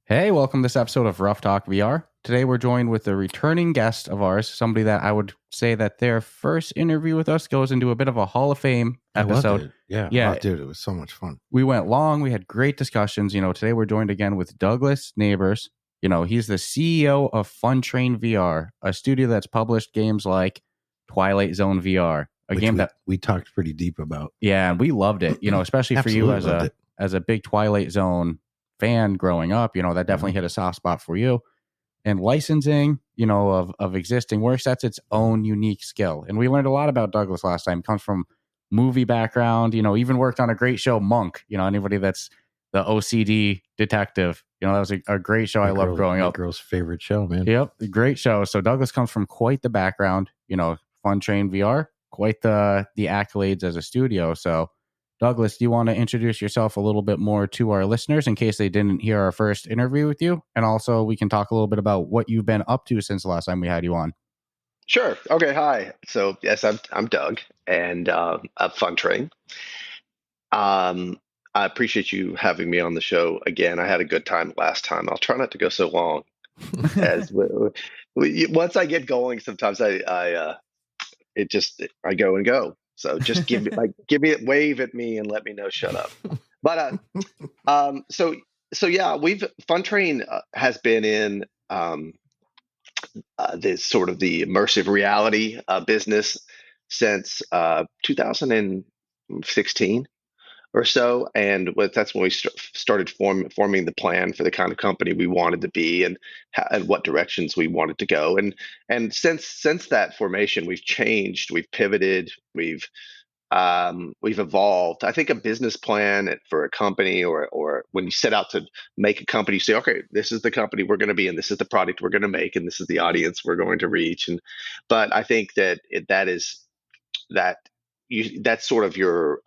Hey, welcome to this episode of Ruff Talk VR. Today we're joined with a returning guest of ours, somebody that I would say that their first interview with us goes into a bit of a Hall of Fame episode. I loved it. Yeah. Oh, dude, it was so much fun. We went long. We had great discussions. Today we're joined again with Douglas Nabors. He's the CEO of Fun Train VR, a studio that's published games like Twilight Zone VR, game that we talked pretty deep about. Yeah, and we loved it. Especially for you as a big Twilight Zone fan growing up. That definitely hit a soft spot for you. And licensing, of existing works, that's its own unique skill. And we learned a lot about Douglas last time. Comes from movie background, even worked on a great show, Monk. Anybody that's the OCD detective, that was a great show. I loved growing up. Girl's favorite show, man. Yep, great show. So Douglas comes from quite the background, Fun Train VR, quite the accolades as a studio. So Douglas, do you want to introduce yourself a little bit more to our listeners in case they didn't hear our first interview with you? And also we can talk a little bit about what you've been up to since the last time we had you on. Sure. Okay. Hi. So yes, I'm Doug and at Fun Train. I appreciate you having me on the show again. I had a good time last time. I'll try not to go so long. As once I get going, sometimes I go and go. So just give me a wave at me and let me know shut up. But so yeah, Fun Train has been in this sort of the immersive reality business since 2016 or so, and that's when we started forming the plan for the kind of company we wanted to be and what directions we wanted to go. And since that formation, we've changed, we've pivoted, we've evolved. I think a business plan for a company, or when you set out to make a company, you say, okay, this is the company we're going to be, and this is the product we're going to make, and this is the audience we're going to reach. But I think that's sort of your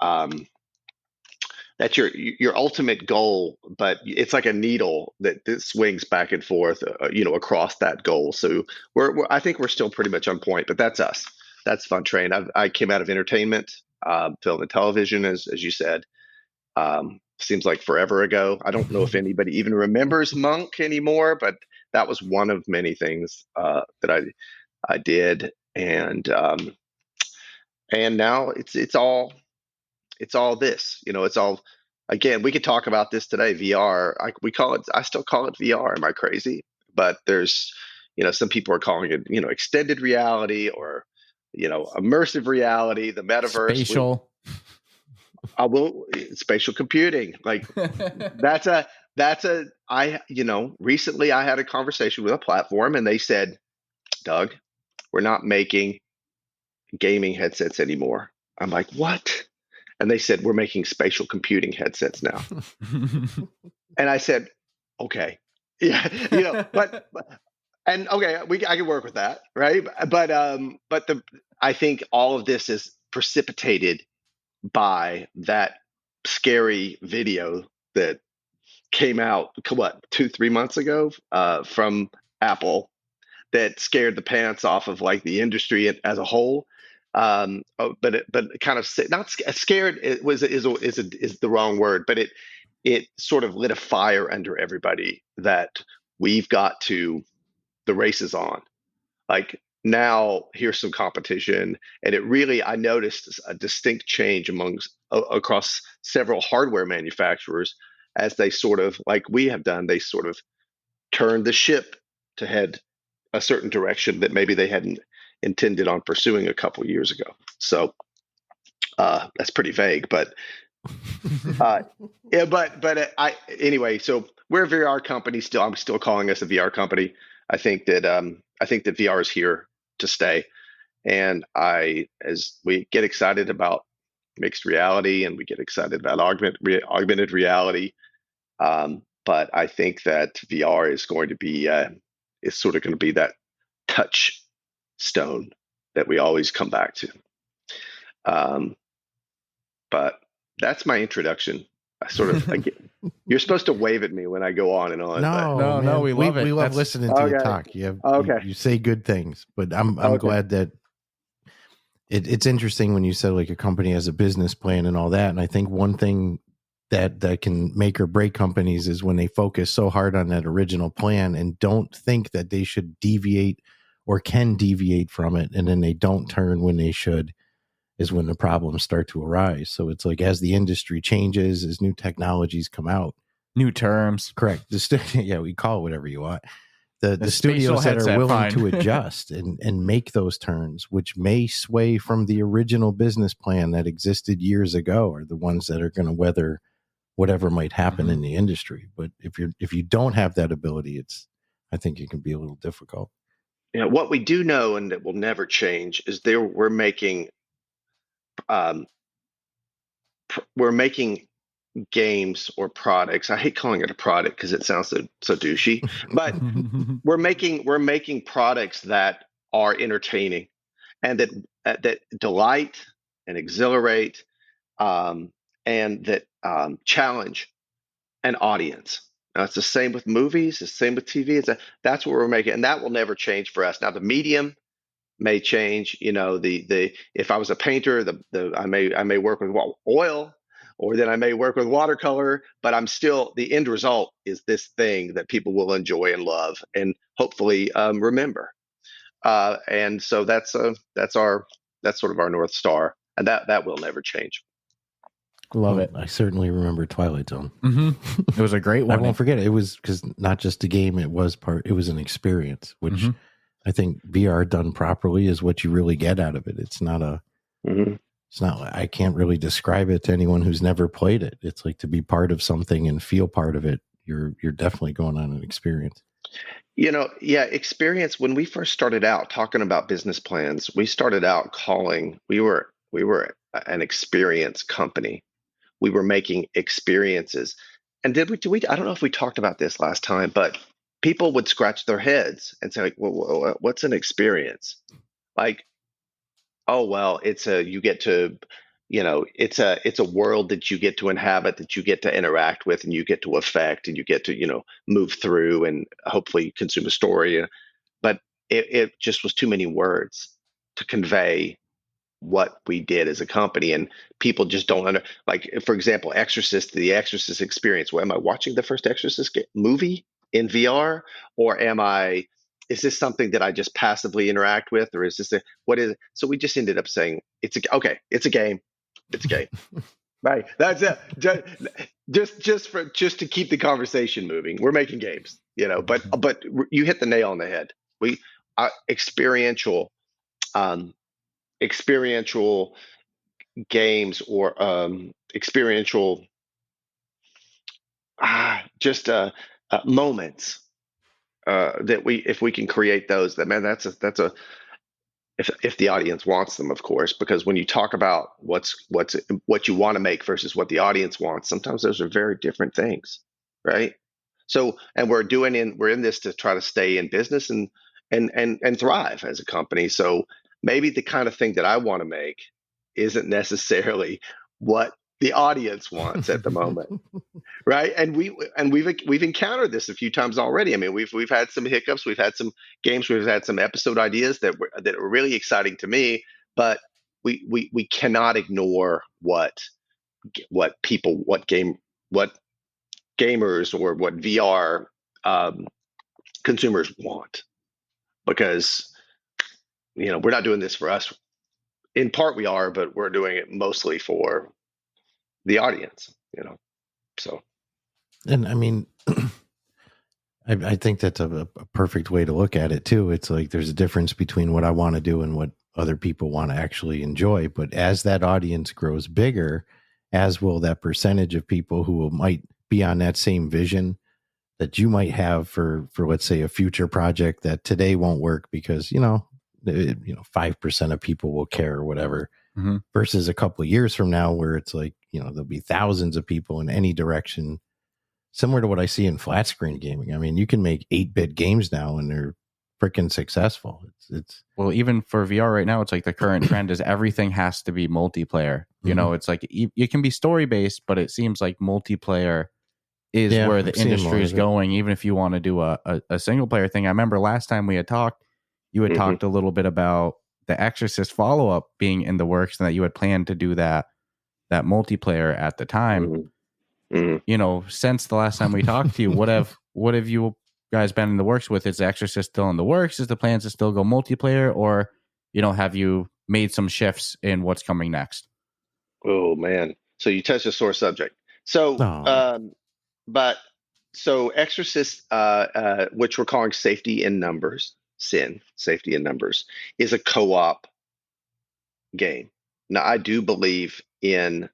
that's your ultimate goal, but it's like a needle that swings back and forth, across that goal. So I think we're still pretty much on point, but that's us. That's Fun Train. I came out of entertainment, film and television, as you said. Seems like forever ago. I don't know if anybody even remembers Monk anymore, but that was one of many things that I did, and now it's all this. It's all, again, we could talk about this today. VR. I still call it VR. Am I crazy? But there's some people are calling it extended reality or immersive reality, the metaverse, spatial computing. Like recently I had a conversation with a platform and they said, Doug, we're not making gaming headsets anymore. I'm like, what? And they said, we're making spatial computing headsets now. And I said, okay, yeah, and okay, I can work with that, right? But I think all of this is precipitated by that scary video that came out 2-3 months ago from Apple that scared the pants off of like the industry as a whole. But kind of not scared is the wrong word, but it sort of lit a fire under everybody that the race is on. Like now here's some competition, and I noticed a distinct change across several hardware manufacturers as they sort of, like we have done, they sort of turned the ship to head a certain direction that maybe they hadn't intended on pursuing a couple years ago. So that's pretty vague, but anyway, so we're a VR company still. I'm still calling us a VR company. I think that VR is here to stay, and as we get excited about mixed reality and we get excited about augmented reality, but I think that VR is going to be sort of going to be that touchstone that we always come back to. But that's my introduction. I sort of you're supposed to wave at me when I go on and on. No, we love it. We love listening to you talk. You say good things, but I'm glad that it's interesting when you said like a company has a business plan and all that. And I think one thing that can make or break companies is when they focus so hard on that original plan and don't think that they should deviate or can deviate from it, and then they don't turn when they should, is when the problems start to arise. So it's like, as the industry changes, as new technologies come out, new terms, correct, we call it whatever you want, the studios that are willing to adjust and make those turns, which may sway from the original business plan that existed years ago, are the ones that are going to weather whatever might happen in the industry. But if you don't have that ability, I think it can be a little difficult. Yeah, what we do know, and that will never change, is we're making games or products. I hate calling it a product because it sounds so douchey, but we're making products that are entertaining and that delight and exhilarate, and that challenge an audience. Now, it's the same with movies, it's the same with TV. That's what we're making, and that will never change for us. Now, the medium may change. If I was a painter, I may work with oil, or then I may work with watercolor, but I'm still, the end result is this thing that people will enjoy and love and hopefully remember. And so that's sort of our North Star, and that will never change. Love it. I certainly remember Twilight Zone. It was a great one. I won't forget it. It was, because not just a game, it was an experience, which I think VR done properly is what you really get out of it. It's not it's not, I can't really describe it to anyone who's never played it. It's like, to be part of something and feel part of it. You're definitely going on an experience. Experience. When we first started out talking about business plans, we started out we were an experience company. We were making experiences. And did we, I don't know if we talked about this last time, but people would scratch their heads and say, like, well, what's an experience? Like, oh, well, it's a world that you get to inhabit, that you get to interact with, and you get to affect, and you get to, move through and hopefully consume a story. But it just was too many words to convey what we did as a company, and people just don't like, for example, the Exorcist experience. Well, am I watching the first Exorcist movie in VR, or is this something that I just passively interact with, or is this what is it? So we just ended up saying it's a game. Right. That's it. Just to keep the conversation moving. We're making games, but you hit the nail on the head. We experiential games, or experiential moments, that if we can create those, if the audience wants them, of course, because when you talk about what you want to make versus what the audience wants, sometimes those are very different things, right? So, and we're in this to try to stay in business and thrive as a company. So maybe the kind of thing that I want to make isn't necessarily what the audience wants at the moment, right? And we've encountered this a few times already. I mean, we've had some hiccups, we've had some games, we've had some episode ideas that were really exciting to me, but we cannot ignore what gamers or what VR consumers want, because we're not doing this for us. In part we are, but we're doing it mostly for the audience, so. And I mean, I think that's a perfect way to look at it too. It's like, there's a difference between what I want to do and what other people want to actually enjoy. But as that audience grows bigger, as will that percentage of people who might be on that same vision that you might have for let's say a future project that today won't work because 5% of people will care or whatever, versus a couple of years from now where it's like there'll be thousands of people in any direction, similar to what I see in flat screen gaming. I mean, you can make 8-bit games now and they're freaking successful. It's well, even for VR right now, it's like the current trend is everything has to be multiplayer. It's like you can be story based, but it seems like multiplayer is where the industry is going. Even if you want to do a single player thing. I remember last time we had talked, you had talked a little bit about the Exorcist follow-up being in the works and that you had planned to do that multiplayer at the time. Since the last time we talked to you, what have you guys been in the works with? Is The Exorcist still in the works? Is the plans to still go multiplayer, or have you made some shifts in what's coming next? Oh man, so you touched a sore subject. So, Exorcist, which we're calling Safety in Numbers, Safety in Numbers, is a co-op game. Now, I do believe in.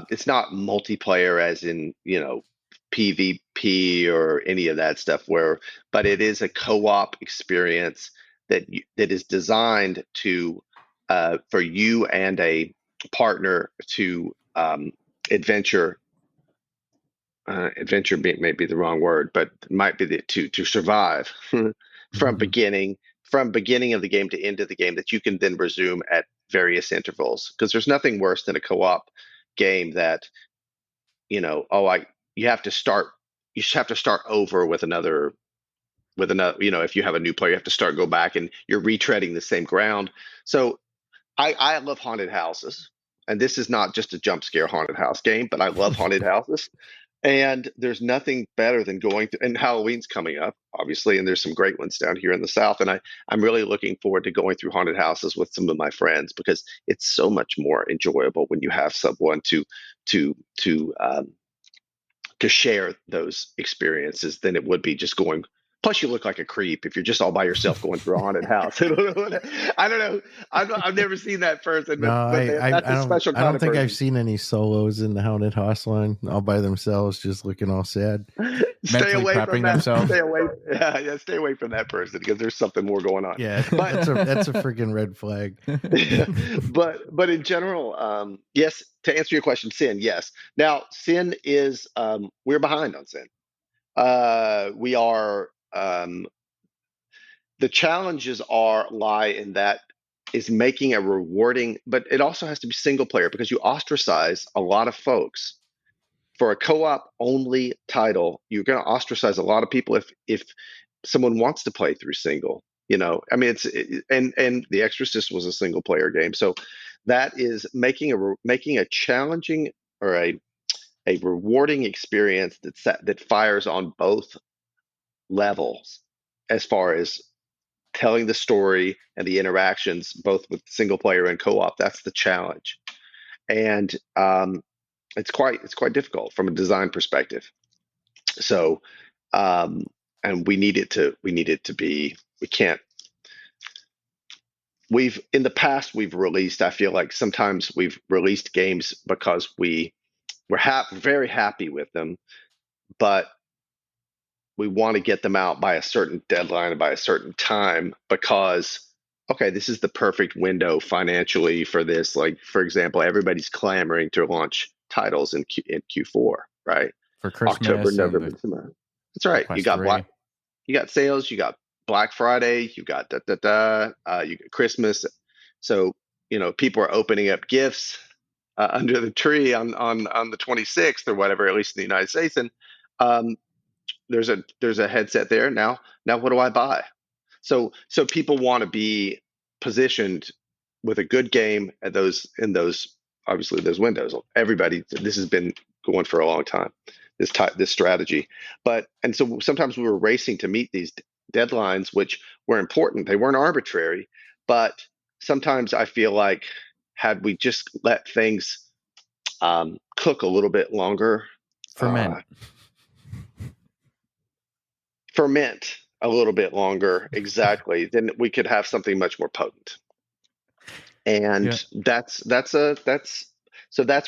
It's not multiplayer as in PvP or any of that stuff. But it is a co-op experience that is designed to for you and a partner to adventure. Adventure may be the wrong word, but it might be to survive from beginning of the game to end of the game, that you can then resume at various intervals. Because there's nothing worse than a co-op game that you have to start over with another if you have a new player, you have to go back and you're retreading the same ground. So I love haunted houses, and this is not just a jump scare haunted house game, but I love haunted houses. And there's nothing better than going to, and Halloween's coming up, obviously, and there's some great ones down here in the South. And I'm really looking forward to going through haunted houses with some of my friends, because it's so much more enjoyable when you have someone to share those experiences than it would be just going. Plus, you look like a creep if you're just all by yourself going through a haunted house. I don't know. I've never seen that person, but that's a special kind of person. I don't think I've seen any solos in the haunted house line all by themselves, just looking all sad. Stay away from that. Stay away from that person, because there's something more going on. Yeah, that's a freaking red flag. But in general, yes. To answer your question, sin, yes. Now, sin is we're behind on sin. We are. The challenges lie in that is making a rewarding, but it also has to be single player, because you ostracize a lot of folks. For a co-op only title, you're going to ostracize a lot of people if someone wants to play through single. I mean, and The Exorcist was a single player game, so that is making a challenging or a rewarding experience that fires on both levels, as far as telling the story and the interactions, both with single player and co-op. That's the challenge, and it's quite difficult from a design perspective. So, and we need it to be. We can't. In the past we've released. I feel like sometimes we've released games because we're very happy with them, but we want to get them out by a certain deadline and by a certain time, because, okay, this is the perfect window financially for this. Like, for example, everybody's clamoring to launch titles in Q4, right? For Christmas, October, November, December. That's right. You got sales, you got Black Friday, you got you got Christmas. So, people are opening up gifts under the tree on the 26th or whatever, at least in the United States. And there's a headset there now. What do I buy? So people want to be positioned with a good game in those obviously those windows. This has been going for a long time, this strategy. And so sometimes we were racing to meet these deadlines, which were important. They weren't arbitrary, but sometimes I feel like, had we just let things cook a little bit longer, ferment a little bit longer, exactly, then we could have something much more potent. And that's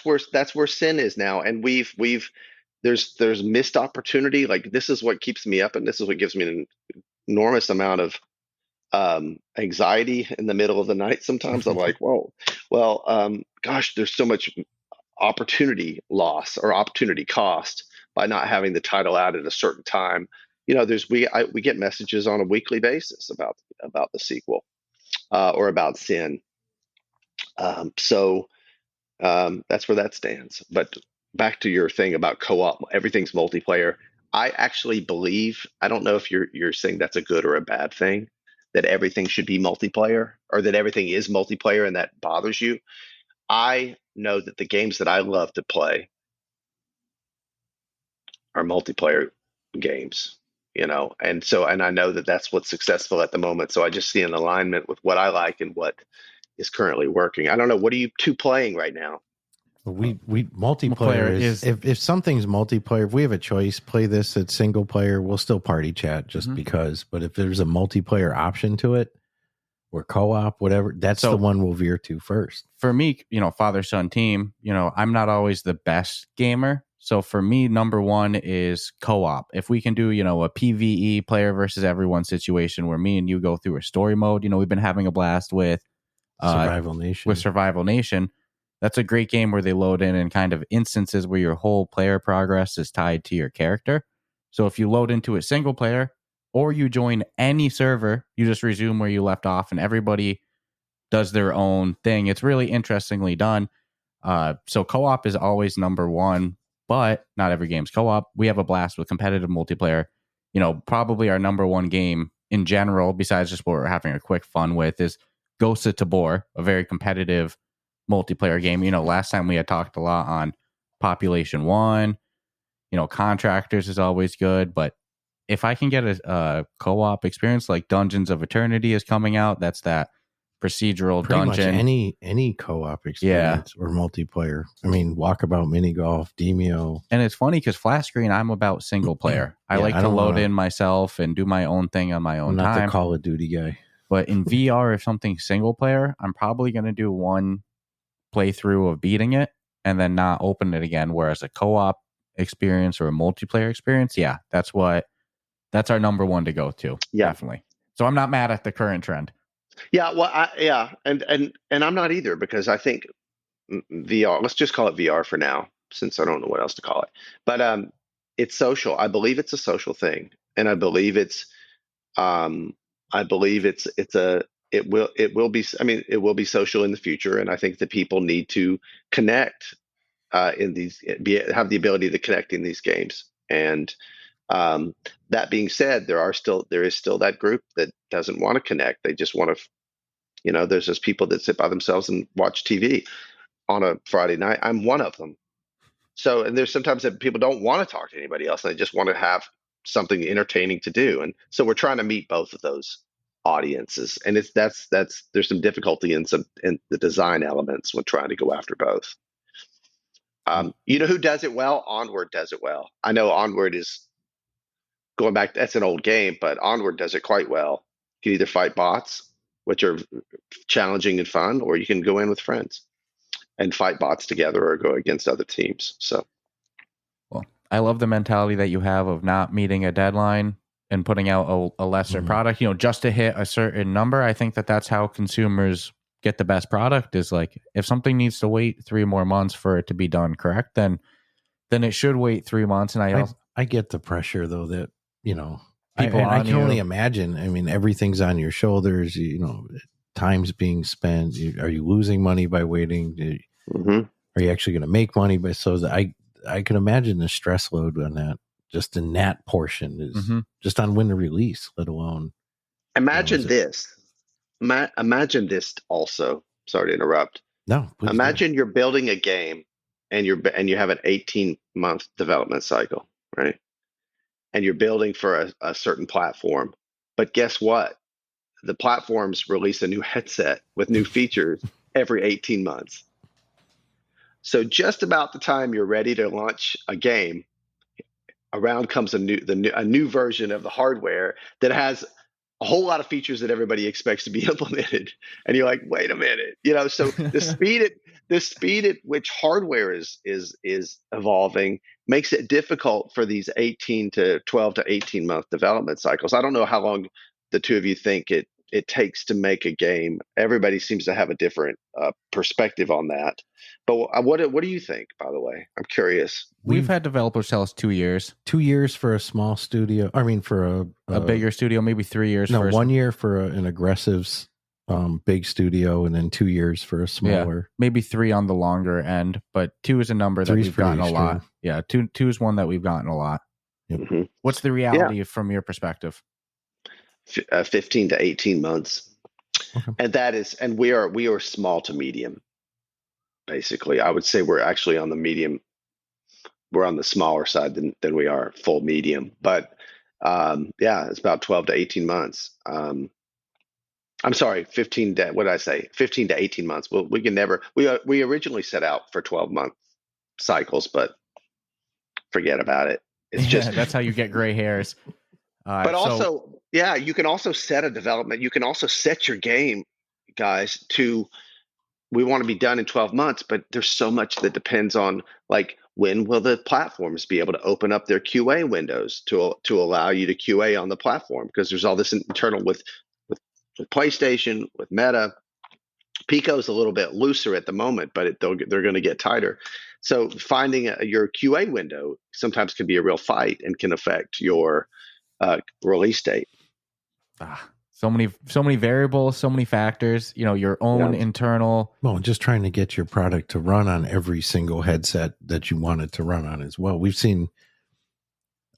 where sin is now. And there's missed opportunity. Like, this is what keeps me up, and this is what gives me an enormous amount of anxiety in the middle of the night. Sometimes I'm like, whoa, well, gosh, there's so much opportunity loss or opportunity cost by not having the title out at a certain time. We get messages on a weekly basis about the sequel or about sin. So that's where that stands. But back to your thing about co-op, everything's multiplayer. I actually believe, I don't know if you're saying that's a good or a bad thing, that everything should be multiplayer, or that everything is multiplayer and that bothers you. I know that the games that I love to play are multiplayer games, and I know that that's what's successful at the moment. So I just see an alignment with what I like and what is currently working. I don't know. What are you two playing right now? We multiplayer is if something's multiplayer, if we have a choice, play this at single player, we'll still party chat just because. But if there's a multiplayer option to it, or co-op, whatever, that's the one we'll veer to first. For me, father-son team, I'm not always the best gamer. So for me, number one is co-op. If we can do, a PvE, player versus everyone situation where me and you go through a story mode, we've been having a blast with Survival Nation. With Survival Nation. That's a great game where they load in kind of instances where your whole player progress is tied to your character. So if you load into a single player or you join any server, you just resume where you left off and everybody does their own thing. It's really interestingly done. So co-op is always number one, but not every game's co-op. We have a blast with competitive multiplayer. Probably our number one game in general, besides just what we're having a quick fun with, is Ghosts of Tabor, a very competitive multiplayer game. Last time we had talked a lot on Population 1. Contractors is always good, but if I can get a co-op experience like Dungeons of Eternity is coming out, that's that procedural pretty dungeon. Much any co-op experience or multiplayer. I mean, Walkabout, Mini Golf, Demio. And it's funny because flat screen, I'm about single player. I like to load in myself and do my own thing on my own time. I'm not the Call of Duty guy. But in VR, if something's single player, I'm probably going to do one playthrough of beating it and then not open it again. Whereas a co-op experience or a multiplayer experience, that's our number one to go to. Yeah, definitely. So I'm not mad at the current trend. Yeah, well, and I'm not either, because I think VR. Let's just call it VR for now, since I don't know what else to call it. But it's social. I believe it's a social thing, and I believe it will be. I mean, it will be social in the future, and I think that people need to connect have the ability to connect in these games. And that being said, there is still that group that doesn't want to connect. They just want to, there's just people that sit by themselves and watch TV on a Friday night. I'm one of them. So, and there's sometimes that people don't want to talk to anybody else. And they just want to have something entertaining to do. And so we're trying to meet both of those audiences. And there's some difficulty in the design elements when trying to go after both. Who does it well? Onward does it well. I know Onward is going back. That's an old game, but Onward does it quite well. You can either fight bots, which are challenging and fun, or you can go in with friends and fight bots together or go against other teams. So, well, I love the mentality that you have of not meeting a deadline and putting out a lesser product, just to hit a certain number. I think that's how consumers get the best product, is like, if something needs to wait 3 more months for it to be done correct, then it should wait 3 months. And I get the pressure though, that, people, I can only imagine. I mean, everything's on your shoulders, time's being spent. Are you losing money by waiting? Are you actually going to make money by, I can imagine the stress load on that. Just in that portion is just on when to release, let alone. Imagine this. Imagine this also. Sorry to interrupt. No, please. Imagine you're building a game and you have an 18-month development cycle, right? And you're building for a certain platform. But guess what? The platforms release a new headset with new features every 18 months. So just about the time you're ready to launch a game, around comes a new version of the hardware that has a whole lot of features that everybody expects to be implemented, and you're like, wait a minute, So the speed at which hardware is evolving makes it difficult for these 12 to 18 month development cycles. I don't know how long the two of you think it takes to make a game. Everybody seems to have a different perspective on that. But what do you think, by the way? I'm curious. We've had developers tell us 2 years. 2 years for a small studio. I mean, for a bigger studio, maybe 3 years. No, 1 year for an aggressive big studio, and then 2 years for a smaller. Maybe 3 on the longer end, but 2 is a number that we've gotten a lot. Yeah, 2 is one that we've gotten a lot. Yep. What's the reality from your perspective? 15 to 18 months. Okay. And we are small to medium. Basically, I would say we're actually on the medium we're on the smaller side than we are full medium. But yeah, it's about 12 to 18 months. I'm sorry, 15 to, what did I say? 15 to 18 months. Well, we can never, we originally set out for 12-month cycles, but forget about it. It's just, that's how you get gray hairs. but also, yeah, you can also set a development. You can also set your game, guys, to, we want to be done in 12 months, but there's so much that depends on, like, when will the platforms be able to open up their QA windows to allow you to QA on the platform? Because there's all this internal with PlayStation, with Meta. Pico's a little bit looser at the moment, but they're going to get tighter. So finding your QA window sometimes can be a real fight and can affect your release date. So many variables, so many factors, your own internal. Well, just trying to get your product to run on every single headset that you want it to run on as well. We've seen,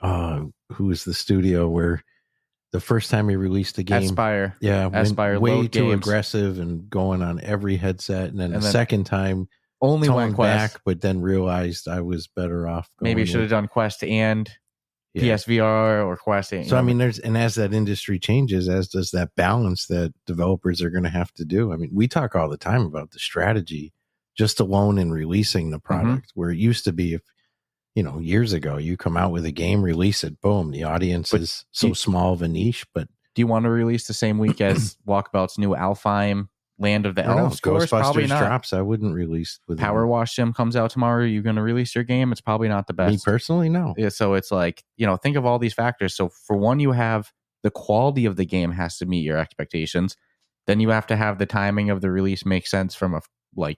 who is the studio where the first time we released a game, Aspire. Yeah. Aspire way load too games. Aggressive and going on every headset. And then the second time only went back, Quest, but then realized I was better off. Maybe should have done Quest and PSVR or Quest. So, I mean, as that industry changes, as does that balance that developers are going to have to do. I mean, we talk all the time about the strategy just alone in releasing the product, where it used to be, if, years ago, you come out with a game, release it, boom, the audience is so small of a niche. But do you want to release the same week as Walkabout's new Alfheim Land of the Elves? Ghostbusters drops. I wouldn't release with Power Wash Sim comes out tomorrow. Are you going to release your game? It's probably not the best. Me personally, no. Yeah, so it's like, think of all these factors. So for one, you have the quality of the game has to meet your expectations. Then you have to have the timing of the release make sense from a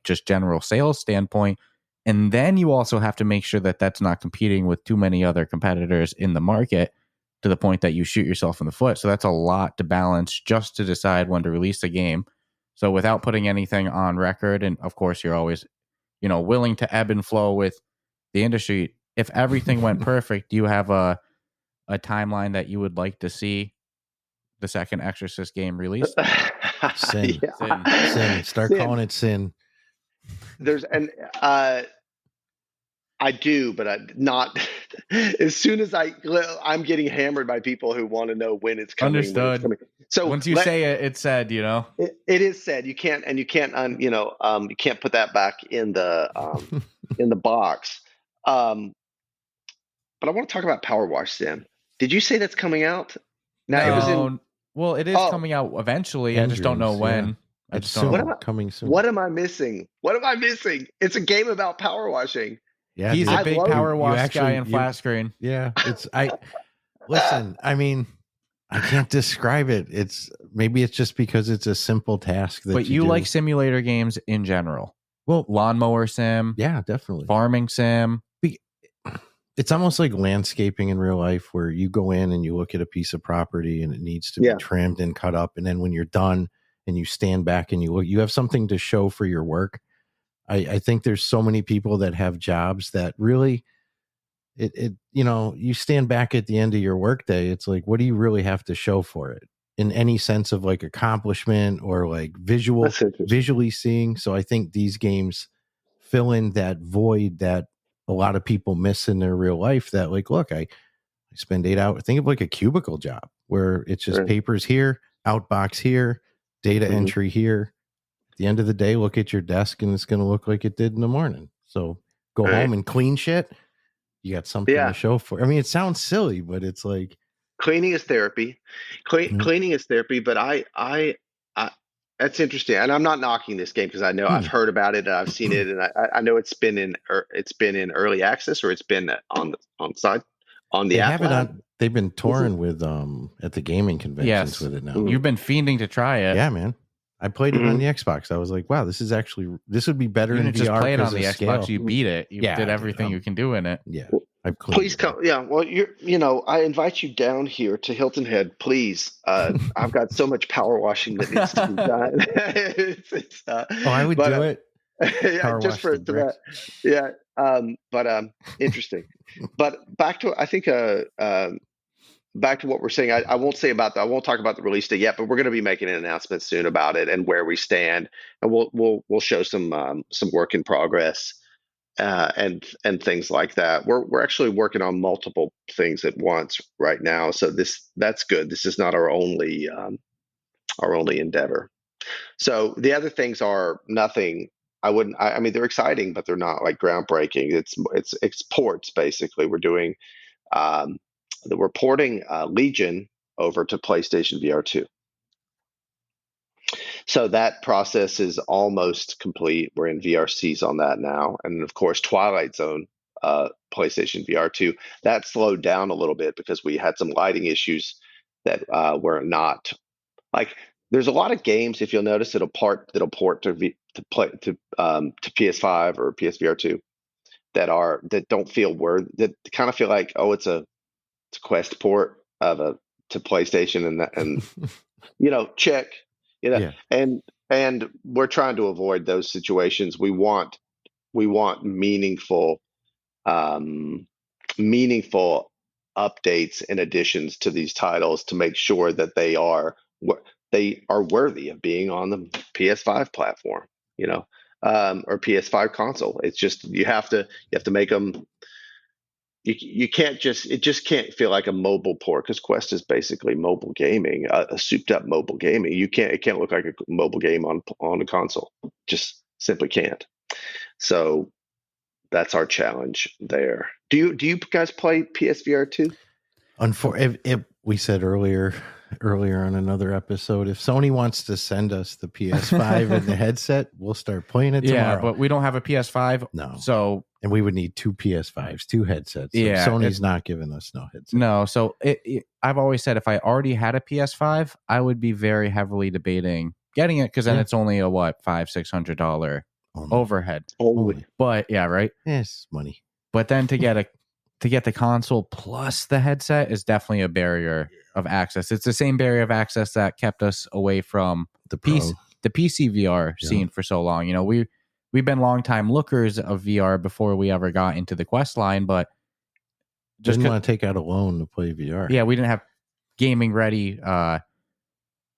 just general sales standpoint. And then you also have to make sure that that's not competing with too many other competitors in the market to the point that you shoot yourself in the foot. So that's a lot to balance just to decide when to release a game. So without putting anything on record, and of course you're always, willing to ebb and flow with the industry. If everything went perfect, do you have a timeline that you would like to see the second Exorcist game released? Sin. Start calling it Sin. There's I do, but I'm not. As soon as I'm getting hammered by people who want to know when it's coming. Understood. When it's coming. So once you say it, it's said. It is said. You can't you can't put that back in the in the box. But I want to talk about Power Wash Sim. Did you say that's coming out? Now it was in. Well, it is coming out eventually. I just don't know when. Yeah. I just don't know. Coming soon. What am I missing? It's a game about power washing. Yeah, he's a big power wash guy in flat screen. Yeah, listen. I mean, I can't describe it. Maybe it's just because it's a simple task. But you like simulator games in general. Well, lawnmower sim. Yeah, definitely. Farming sim. It's almost like landscaping in real life, where you go in and you look at a piece of property and it needs to be trimmed and cut up, and then when you're done and you stand back and you look, you have something to show for your work. I think there's so many people that have jobs that really, you stand back at the end of your workday. It's like, what do you really have to show for it in any sense of like accomplishment or like visually seeing? So I think these games fill in that void that a lot of people miss in their real life. That like, look, I spend 8 hours. Think of like a cubicle job where it's just papers here, outbox here, data entry here. At the end of the day, look at your desk and it's going to look like it did in the morning. So go home and clean shit. You got something to show for. I mean, it sounds silly, but it's like cleaning is therapy. Cleaning is therapy. But I that's interesting. And I'm not knocking this game because I know I've heard about it and I've seen it, and I know it's been in early access, or it's been on the app. They've been touring with at the gaming conventions with it now. You've been fiending to try it. Yeah, man. I played it on the Xbox. I was like, wow, this would be better in VR. Just play it on the Xbox. You beat it. You did everything you can do in it. Yeah. Please come. Yeah. Well, I invite you down here to Hilton Head, please. I've got so much power washing that needs to be done. I would do it. Yeah, just for that. Yeah. But interesting. But back to what we're saying. I won't talk about the release date yet, but we're going to be making an announcement soon about it and where we stand, and we'll show some work in progress and things like that. We're actually working on multiple things at once right now, so that's good. This is not our only endeavor. So the other things are nothing. I mean, they're exciting, but they're not like groundbreaking. It's ports basically. Um, we're porting Legion over to PlayStation VR 2. So that process is almost complete. We're in VRCs on that now, and of course, Twilight Zone, PlayStation VR 2. That slowed down a little bit because we had some lighting issues that were not like. There's a lot of games, if you'll notice, that'll port to PS5 or PSVR 2 that don't feel worth, that kind of feel like, oh, it's a Quest port to PlayStation, and check, Yeah. and we're trying to avoid those situations. We want meaningful um, meaningful updates and additions to these titles to make sure that they are worthy of being on the PS5 platform, or PS5 console. It's just you have to make them. You can't it just can't feel like a mobile port, because Quest is basically mobile gaming, a souped up mobile gaming. It can't look like a mobile game on a console. Just simply can't. So that's our challenge there. Do you guys play PSVR 2? If we said earlier on another episode, if Sony wants to send us the PS5 and the headset, we'll start playing it tomorrow. Yeah, but we don't have a PS5. No. So, and we would need two PS5s, two headsets. So yeah, Sony's not giving us no headset. No. So I've always said if I already had a PS5, I would be very heavily debating getting it, because then it's only a $500-$600 overhead. Only. But yeah, right. Yes, money. But then to get the console plus the headset is definitely a barrier of access. It's the same barrier of access that kept us away from the PC VR scene for so long. We've been longtime lookers of VR before we ever got into the Quest line, but just didn't want to take out a loan to play VR. Yeah, we didn't have gaming ready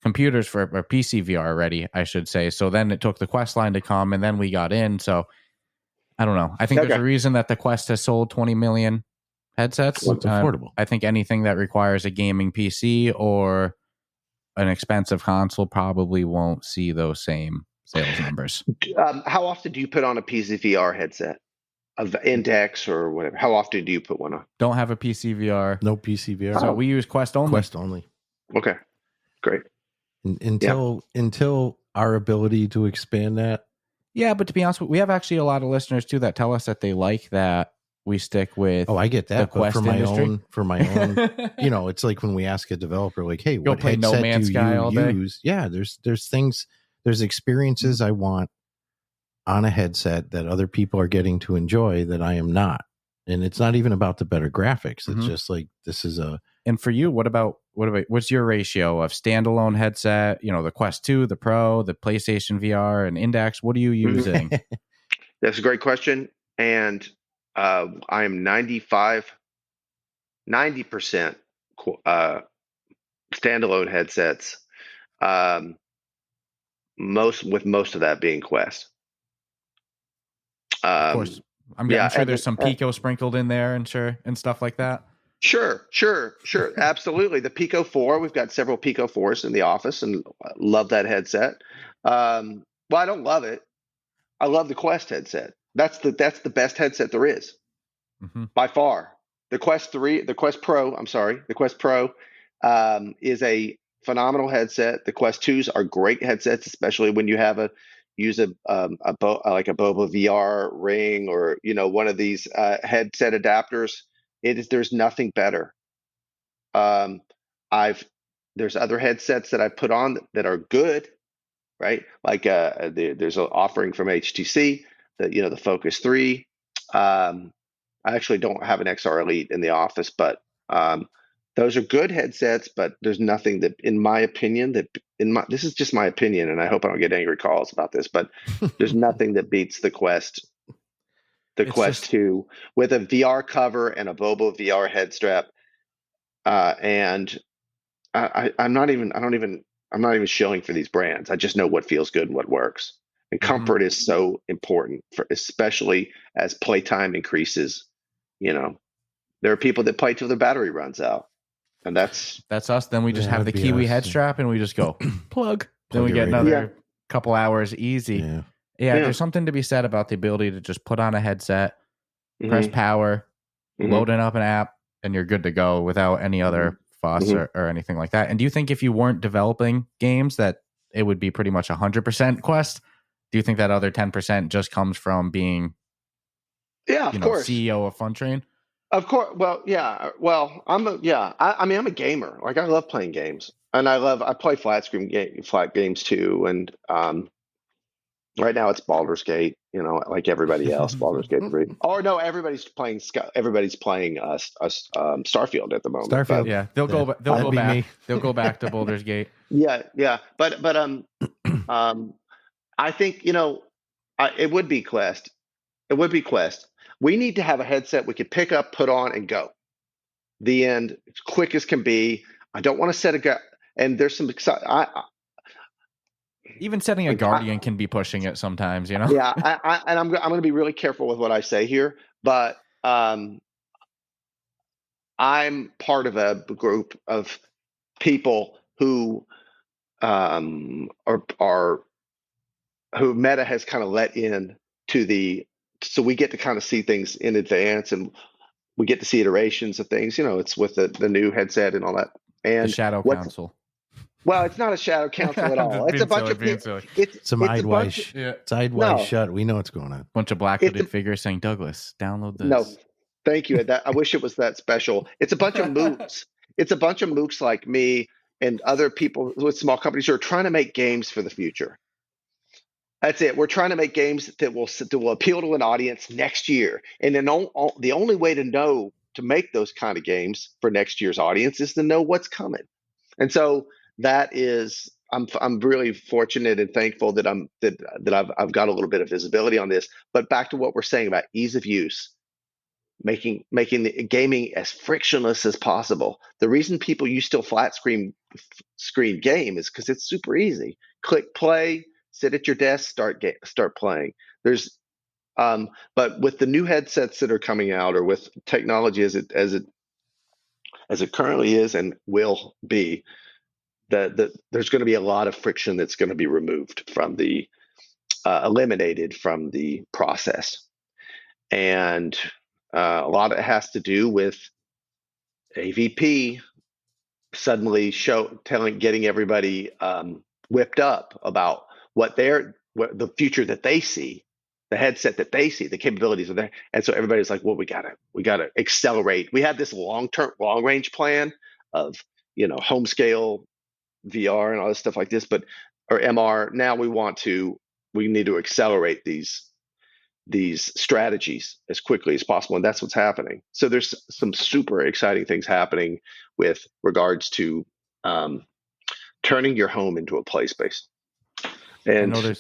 computers for or PC VR ready, I should say. So then it took the Quest line to come, and then we got in. So I don't know. I think there's a reason that the Quest has sold 20 million headsets. It's affordable. I think anything that requires a gaming PC or an expensive console probably won't see those same sales numbers. How often do you put on a PC VR headset? Of Index or whatever. How often do you put one on? Don't have a PC VR. No PC VR. So we use Quest only. Quest only. Okay, great. Until our ability to expand that. Yeah, but to be honest, we have actually a lot of listeners too that tell us that they like that we stick with. Oh, I get that. The Quest industry. For my own, it's like when we ask a developer, like, "Hey, what play headset No Man's do Sky you all day?" use?" Yeah, there's experiences I want on a headset that other people are getting to enjoy that I am not. And it's not even about the better graphics. It's just like, this is a... And for you, what's your ratio of standalone headset, the Quest 2, the Pro, the PlayStation VR, and Index? What are you using? That's a great question. And I am 90% standalone headsets. Most of that being Quest. Of course, I'm sure there's some Pico sprinkled in there and stuff like that. Sure, absolutely. The Pico 4, we've got several Pico 4s in the office, and love that headset. Well, I don't love it. I love the Quest headset. That's the best headset there is, by far. The Quest Pro is a phenomenal headset. The Quest 2s are great headsets, especially when you use a Boba VR ring or one of these headset adapters. There's nothing better. There's other headsets that I've put on that are good, right? Like there's an offering from HTC that the Focus 3. I actually don't have an XR Elite in the office, but those are good headsets. But there's nothing that, in my opinion, this is just my opinion, and I hope I don't get angry calls about this, but there's nothing that beats the Quest. Quest 2 with a VR cover and a Bobo VR head strap. And I'm not even shilling for these brands. I just know what feels good and what works. And comfort is so important, especially as playtime increases. There are people that play till their battery runs out, and that's us. Then we just have the Kiwi head strap, and we just go plug. Then we get another couple hours easy. Yeah, there's something to be said about the ability to just put on a headset, press power, loading up an app, and you're good to go without any other fuss or anything like that. And do you think if you weren't developing games that it would be pretty much 100% Quest? Do you think that other 10% just comes from being, of course, CEO of Funtrain? Of course. Well, yeah. Well, I'm a gamer. Like, I love playing games, and I play flat games too. And right now it's Baldur's Gate. Like everybody else, Baldur's Gate 3. Or no, everybody's playing Starfield at the moment. Starfield, yeah. They'll go back. They'll go back to Baldur's Gate. Yeah. But I think it would be Quest. It would be Quest. We need to have a headset we could pick up, put on, and go. The end, as quick as can be. I don't want to set and there's some even setting a Guardian can be pushing it sometimes, Yeah, I'm going to be really careful with what I say here, but I'm part of a group of people who who Meta has kind of let in to so we get to kind of see things in advance, and we get to see iterations of things. It's with the new headset and all that. And the Shadow Council. Well, it's not a Shadow Council at all. It's a bunch of people. It's some eyes shut. We know what's going on. Bunch of black hooded figures saying, "Douglas, download this." No, thank you. I wish it was that special. It's a bunch of mooks. It's a bunch of mooks like me and other people with small companies who are trying to make games for the future. That's it. We're trying to make games that will appeal to an audience next year. And then the only way to know to make those kind of games for next year's audience is to know what's coming. And so that is, I'm really fortunate and thankful that I've got a little bit of visibility on this. But back to what we're saying about ease of use, making the gaming as frictionless as possible. The reason people use still flat screen game is because it's super easy. Click play. Sit at your desk, start playing. There's, but with the new headsets that are coming out, or with technology as it currently is and will be, there's going to be a lot of friction that's going to be removed from eliminated from the process, and a lot of it has to do with AVP suddenly getting everybody whipped up about what the future that they see, the headset that they see, the capabilities are there. And so everybody's like, well, we gotta accelerate. We have this long range plan of, home scale VR and all this stuff like this, or MR. Now we need to accelerate these strategies as quickly as possible. And that's what's happening. So there's some super exciting things happening with regards to turning your home into a play space. And I know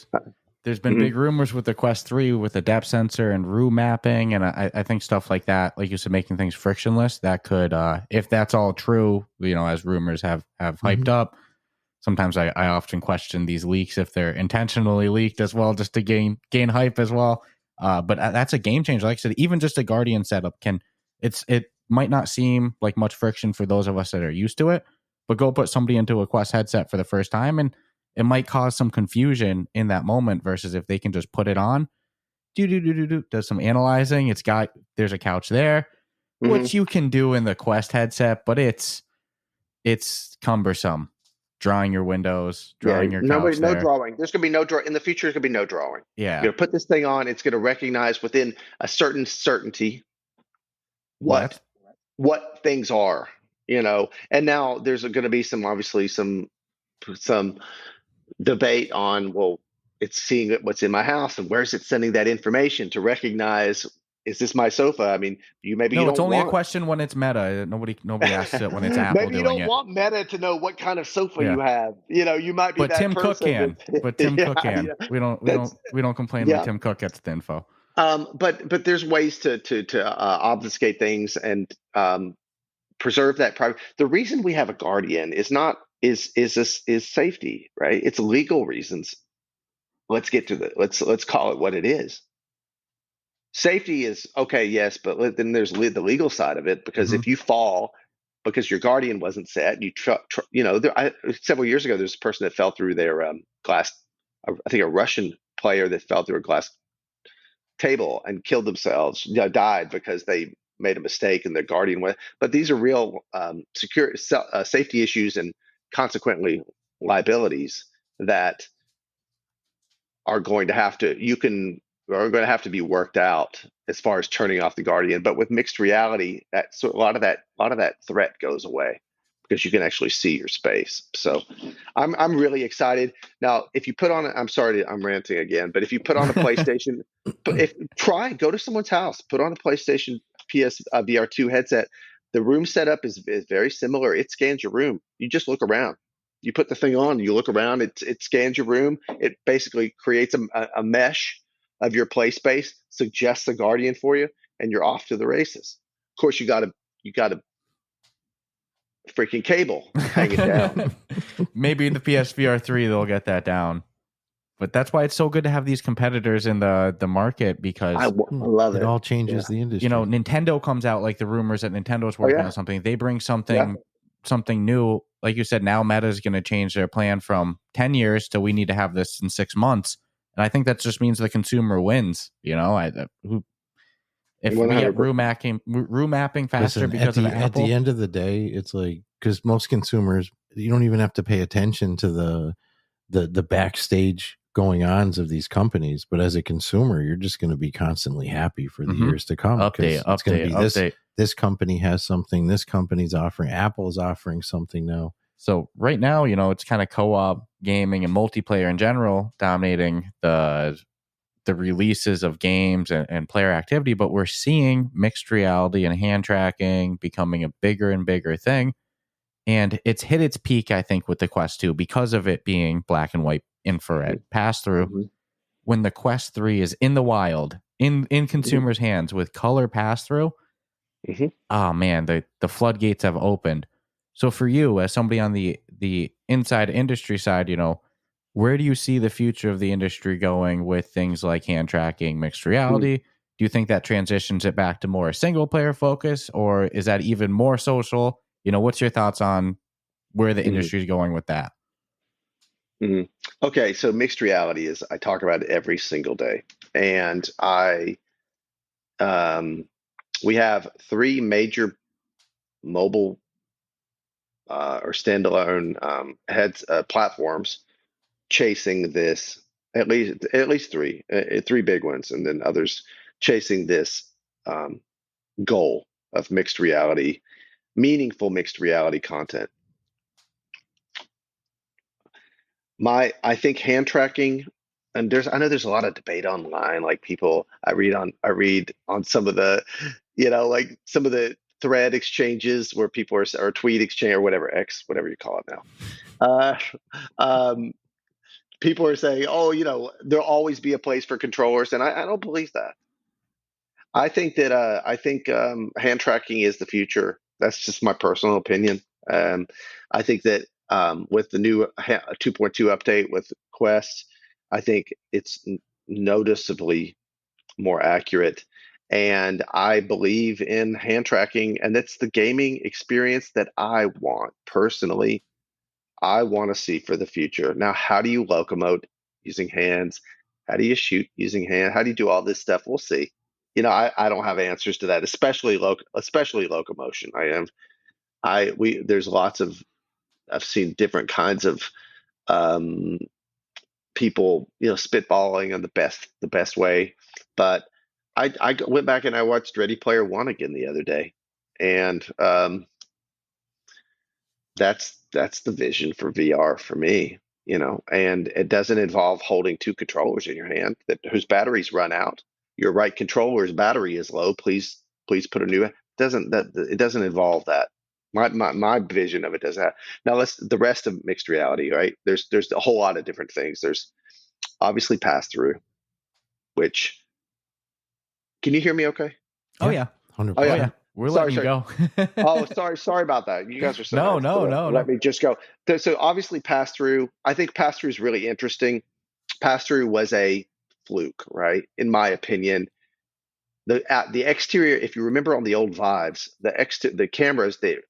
there's been big rumors with the Quest 3 with the depth sensor and room mapping, and I think stuff like that, like you said, making things frictionless, that could, if that's all true, as rumors have hyped up. Sometimes I often question these leaks if they're intentionally leaked as well, just to gain hype as well. But that's a game changer. Like I said, even just a Guardian setup it might not seem like much friction for those of us that are used to it, but go put somebody into a Quest headset for the first time, and it might cause some confusion in that moment versus if they can just put it on, does some analyzing. There's a couch there, which you can do in the Quest headset, but it's cumbersome. Drawing your windows, drawing your couch no drawing. There's going to be no drawing. In the future, there's going to be no drawing. Yeah. You're going to put this thing on. It's going to recognize within a certain certainty what things are, and now there's going to be obviously some debate on, well, it's seeing what's in my house and where's it sending that information to recognize, is this my sofa? I mean, it's only a question when it's Meta. Nobody asks it when it's Apple maybe you don't want Meta to know what kind of sofa you have. You might be but that Tim person. Cook can. But Tim Cook can. Yeah. We don't complain when Tim Cook gets the info. But there's ways to obfuscate things and preserve that private. The reason we have a Guardian is safety, right? It's legal reasons. let's get to let's call it what it is. Safety is okay, yes, but then there's the legal side of it, because if you fall because your guardian wasn't set, several years ago there's a person that fell through their glass. I think a Russian player that fell through a glass table and killed themselves, died because they made a mistake and their guardian went. But these are real safety issues and consequently liabilities that are going to have to be worked out as far as turning off the guardian. But with mixed reality, a lot of that threat goes away because you can actually see your space. So I'm really excited. Now, if you put on I'm ranting again, but if you put on a PlayStation, go to someone's house, put on a PlayStation PS VR2 headset. The room setup is very similar. It scans your room. You just look around. You put the thing on, you look around, it scans your room. It basically creates a mesh of your play space, suggests a guardian for you, and you're off to the races. Of course, you got to freaking cable hang it down. Maybe in the PSVR 3 they'll get that down. But that's why it's so good to have these competitors in the market, because I love it. It all changes the industry. Nintendo comes out, like the rumors that Nintendo's working on something. They bring something new. Like you said, now Meta is going to change their plan from 10 years to we need to have this in 6 months. And I think that just means the consumer wins. If we get room mapping faster because of Apple. At the end of the day, it's like, because most consumers, you don't even have to pay attention to the backstage going ons of these companies, but as a consumer, you're just going to be constantly happy for the years to come. Update. This company has something. This company's offering. Apple's offering something now. So right now, it's kind of co-op gaming and multiplayer in general dominating the releases of games and player activity, but we're seeing mixed reality and hand tracking becoming a bigger and bigger thing. And it's hit its peak, I think, with the Quest 2 because of it being black and white infrared pass-through. Mm-hmm. When the Quest 3 is in the wild, in consumers' hands with color pass-through, oh man, the floodgates have opened. So for you, as somebody on the inside industry side, where do you see the future of the industry going with things like hand tracking, mixed reality? Do you think that transitions it back to more a single player focus, or is that even more social? What's your thoughts on where the industry is going with that? Okay, so mixed reality I talk about it every single day, and we have 3 major mobile or standalone platforms chasing this. At least 3 big ones, and then others chasing this goal of mixed reality, meaningful mixed reality content. I think hand tracking, and I know there's a lot of debate online, like people I read on some of the, like some of the thread exchanges where people or tweet exchange or whatever, X, whatever you call it now. People are saying, there'll always be a place for controllers, and I don't believe that. I think that hand tracking is the future. That's just my personal opinion. I think that with the new 2.2 update with Quest, I think it's noticeably more accurate. And I believe in hand tracking, and that's the gaming experience that I want personally. I want to see for the future. Now, how do you locomote using hands? How do you shoot using hand? How do you do all this stuff? We'll see. I don't have answers to that, especially locomotion. There's lots of, I've seen different kinds of people, spitballing on the best way. But I went back and I watched Ready Player One again the other day, and that's the vision for VR for me. And it doesn't involve holding 2 controllers in your hand whose batteries run out. Your right controller's battery is low. Please put a new. It doesn't involve that. My vision of it does that. Now the rest of mixed reality, right? There's a whole lot of different things. There's obviously pass through, which, can you hear me okay? Oh yeah. 100%. Oh yeah. We're letting you go. Oh, sorry about that. You guys are so no. Let me just go. So obviously pass through. I think pass through is really interesting. pass-through was a fluke, right? In my opinion, the exterior, if you remember on the old Vives, the cameras the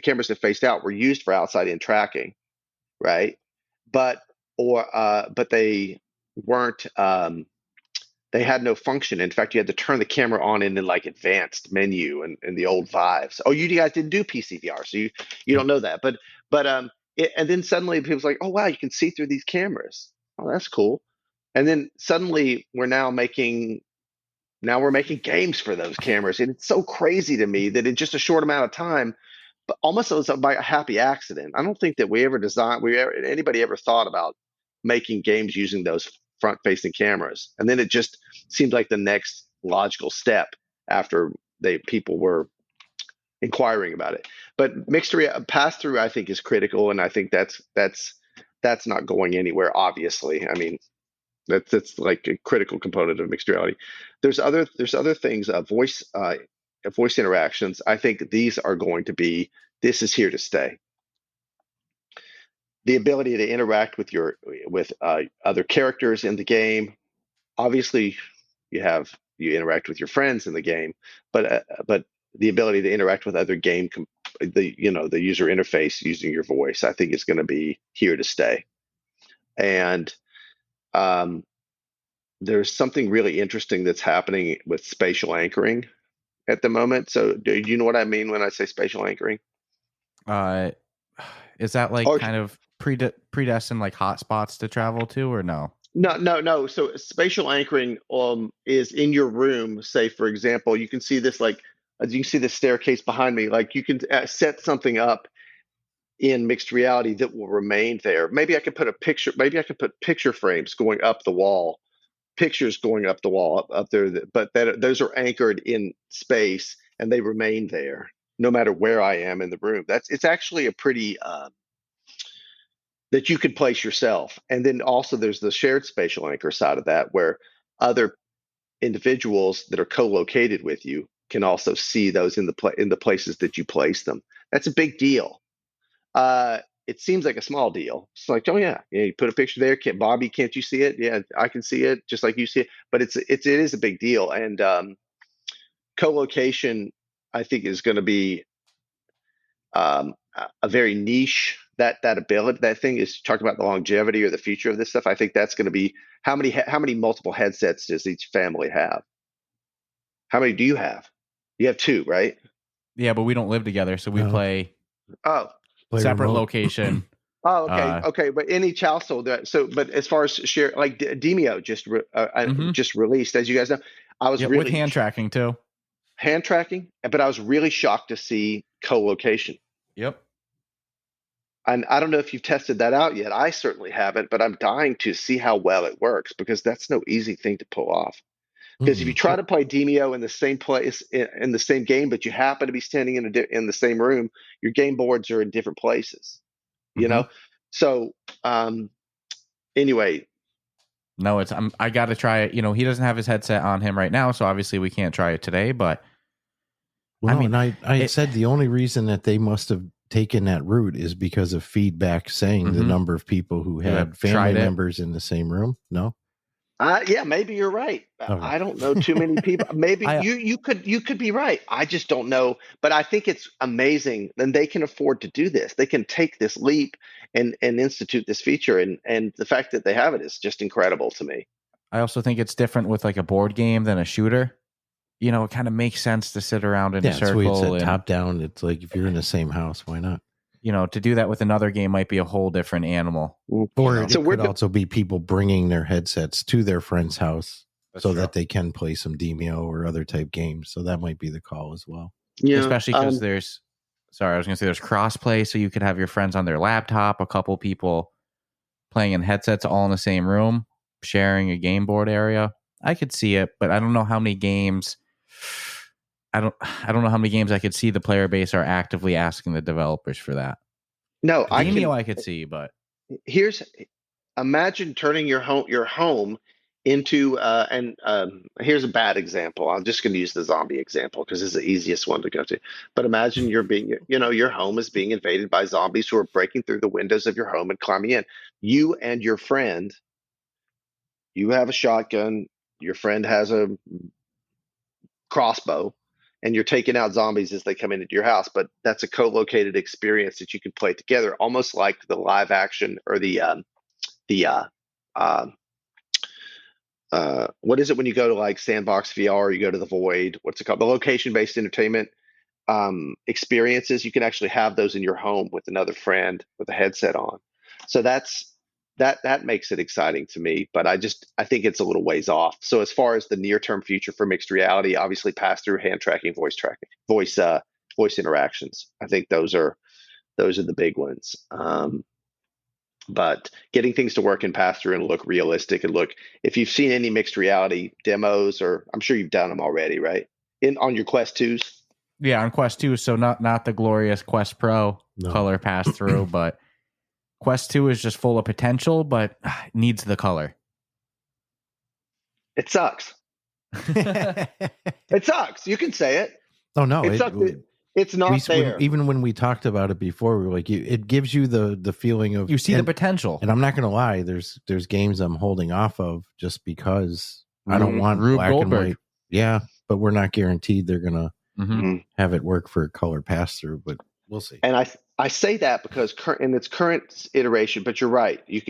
cameras that faced out were used for outside in tracking, right? But but they weren't they had no function. In fact, you had to turn the camera on in like advanced menu and the old Vives. Oh, you guys didn't do PCVR, so you don't know that. But and then suddenly people's like, oh wow, you can see through these cameras. Oh, that's cool. And then suddenly we're making games for those cameras, and it's so crazy to me that in just a short amount of time, but almost it was by a happy accident. I don't think that anybody ever thought about making games using those front-facing cameras, and then it just seemed like the next logical step after people were inquiring about it. But mixed reality pass through, I think, is critical, and I think that's not going anywhere. Obviously, I mean, that's like a critical component of mixed reality. There's other things, voice interactions. I think these are going to be, this is here to stay. The ability to interact with other characters in the game. Obviously, you interact with your friends in the game, but the ability to interact with other the user interface using your voice, I think is going to be here to stay. And there's something really interesting that's happening with spatial anchoring at the moment. So do you know what I mean when I say spatial anchoring? Is that like kind of predestined like hotspots to travel to, or no? No. So spatial anchoring is in your room. Say, for example, you can see this, like, as you can see the staircase behind me, like you can set something up in mixed reality that will remain there. Maybe I could put picture frames going up the wall, pictures going up the wall up there, but those are anchored in space and they remain there no matter where I am in the room. It's actually a pretty that you could place yourself. And then also there's the shared spatial anchor side of that, where other individuals that are co-located with you can also see those in the places that you place them. That's a big deal. It seems like a small deal. It's like, oh yeah, you put a picture there. Bobby, can't you see it? Yeah, I can see it just like you see it. But it is a big deal. And co-location, I think, is going to be a very niche. That ability, that thing is talk about the longevity or the future of this stuff. I think that's going to be how many multiple headsets does each family have? How many do you have? You have 2, right? Yeah, but we don't live together, so we play. Oh. Separate location. Oh, okay, okay. But in each household, but as far as share, like Demio just released, as you guys know, I was really with hand tracking too. Hand tracking, but I was really shocked to see co-location. Yep. And I don't know if you've tested that out yet. I certainly haven't, but I'm dying to see how well it works, because that's no easy thing to pull off. Because if you try to play Demio in the same place in the same game, but you happen to be standing in the same room, your game boards are in different places. You know, so anyway. No, I got to try it. You know, he doesn't have his headset on him right now, so obviously we can't try it today. But well, I mean, I said the only reason that they must have taken that route is because of feedback saying the number of people who had family members in the same room. No. Yeah, maybe you're right. Okay. I don't know too many people. Maybe you could be right. I just don't know. But I think it's amazing. And they can afford to do this. They can take this leap and institute this feature. And the fact that they have it is just incredible to me. I also think it's different with like a board game than a shooter. You know, it kind of makes sense to sit around in a circle. It's top down. It's like if you're in the same house, why not? You know, to do that with another game might be a whole different animal. Or it could also be people bringing their headsets to their friend's house that they can play some Demio or other type games. So that might be the call as well. Yeah, especially because there's crossplay. So you could have your friends on their laptop, a couple people playing in headsets all in the same room, sharing a game board area. I could see it, but I don't know how many games. I don't know how many games I could see the player base are actively asking the developers for that. No, I could see, but imagine turning your home into here's a bad example. I'm just going to use the zombie example because it's the easiest one to go to. But imagine your home is being invaded by zombies who are breaking through the windows of your home and climbing in. You and your friend you have a shotgun, your friend has a crossbow, and you're taking out zombies as they come into your house. But that's a co-located experience that you can play together, almost like the live action or the what is it when you go to like Sandbox VR, you go to the Void, what's it called? The location-based entertainment experiences. You can actually have those in your home with another friend with a headset on. So that makes it exciting to me, but I think it's a little ways off. So as far as the near-term future for mixed reality, obviously pass-through, hand tracking, voice interactions. I think those are the big ones. But getting things to work and pass through and look realistic and look, if you've seen any mixed reality demos, or I'm sure you've done them already, right? On your Quest 2s. Yeah, on Quest 2, so not the glorious Quest Pro color pass through, but Quest 2 is just full of potential, but needs the color. It sucks. It sucks. You can say it. Oh no, it's not there. Even when we talked about it before, we were like, it gives you the feeling of you see the potential. And I'm not going to lie, there's games I'm holding off of just because I don't want Rube black Goldberg. and white. Yeah, but we're not guaranteed they're going to have it work for color pass through, but we'll see. And I say that because in its current iteration, but you're right. You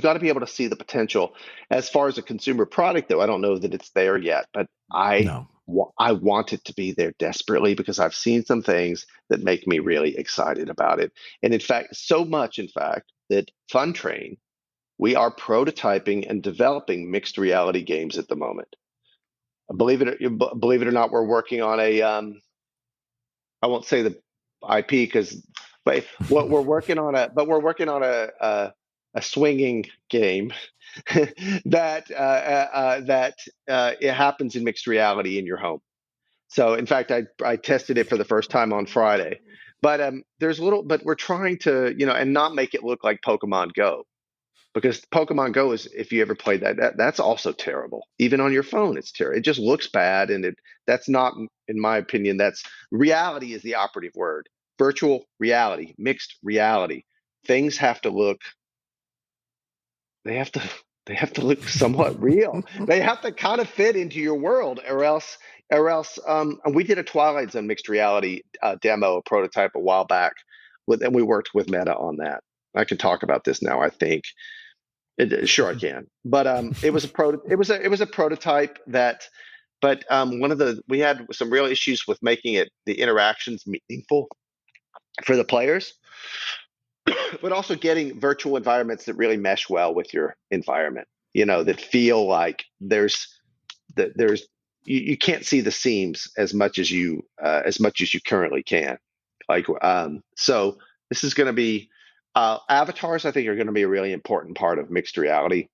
got to be able to see the potential. As far as a consumer product, though, I don't know that it's there yet, but I want it to be there desperately because I've seen some things that make me really excited about it. And in fact, so much, that Fun Train, we are prototyping and developing mixed reality games at the moment. Believe it or not, we're working on a, I won't say the IP but we're working on a swinging game that it happens in mixed reality in your home. So in fact, I tested it for the first time on Friday, but but we're trying to, and not make it look like Pokemon Go, because Pokemon Go is, if you ever played that's also terrible. Even on your phone, it's terrible. It just looks bad, and that's not, in my opinion, reality is the operative word. Virtual reality, mixed reality. Things have to look. They have to look somewhat real. They have to kind of fit into your world, or else. We did a Twilight Zone mixed reality demo, a prototype a while back, and we worked with Meta on that. I can talk about this now, I think. Sure, I can. But it was a prototype that. But we had some real issues with making the interactions meaningful for the players, but also getting virtual environments that really mesh well with your environment. That feel like you can't see the seams as much as you currently can. So this is going to be avatars. I think are going to be a really important part of mixed reality.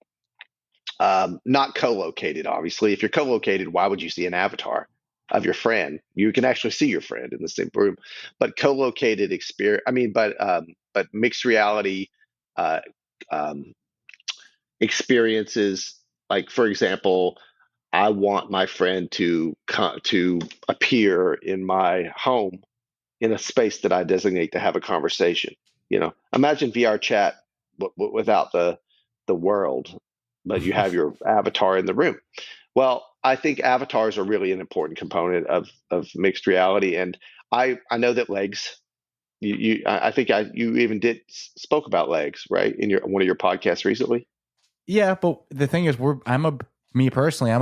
Not co-located, obviously. If you're co-located, why would you see an avatar of your friend? You can actually see your friend in the same room. But co-located experience. But mixed reality experiences. Like, for example, I want my friend to appear in my home in a space that I designate to have a conversation. Imagine VR chat without the world, but you have your avatar in the room. Well, I think avatars are really an important component of mixed reality, and I know that legs. I think you even spoke about legs, right, in one of your podcasts recently. Yeah, but the thing is, I'm a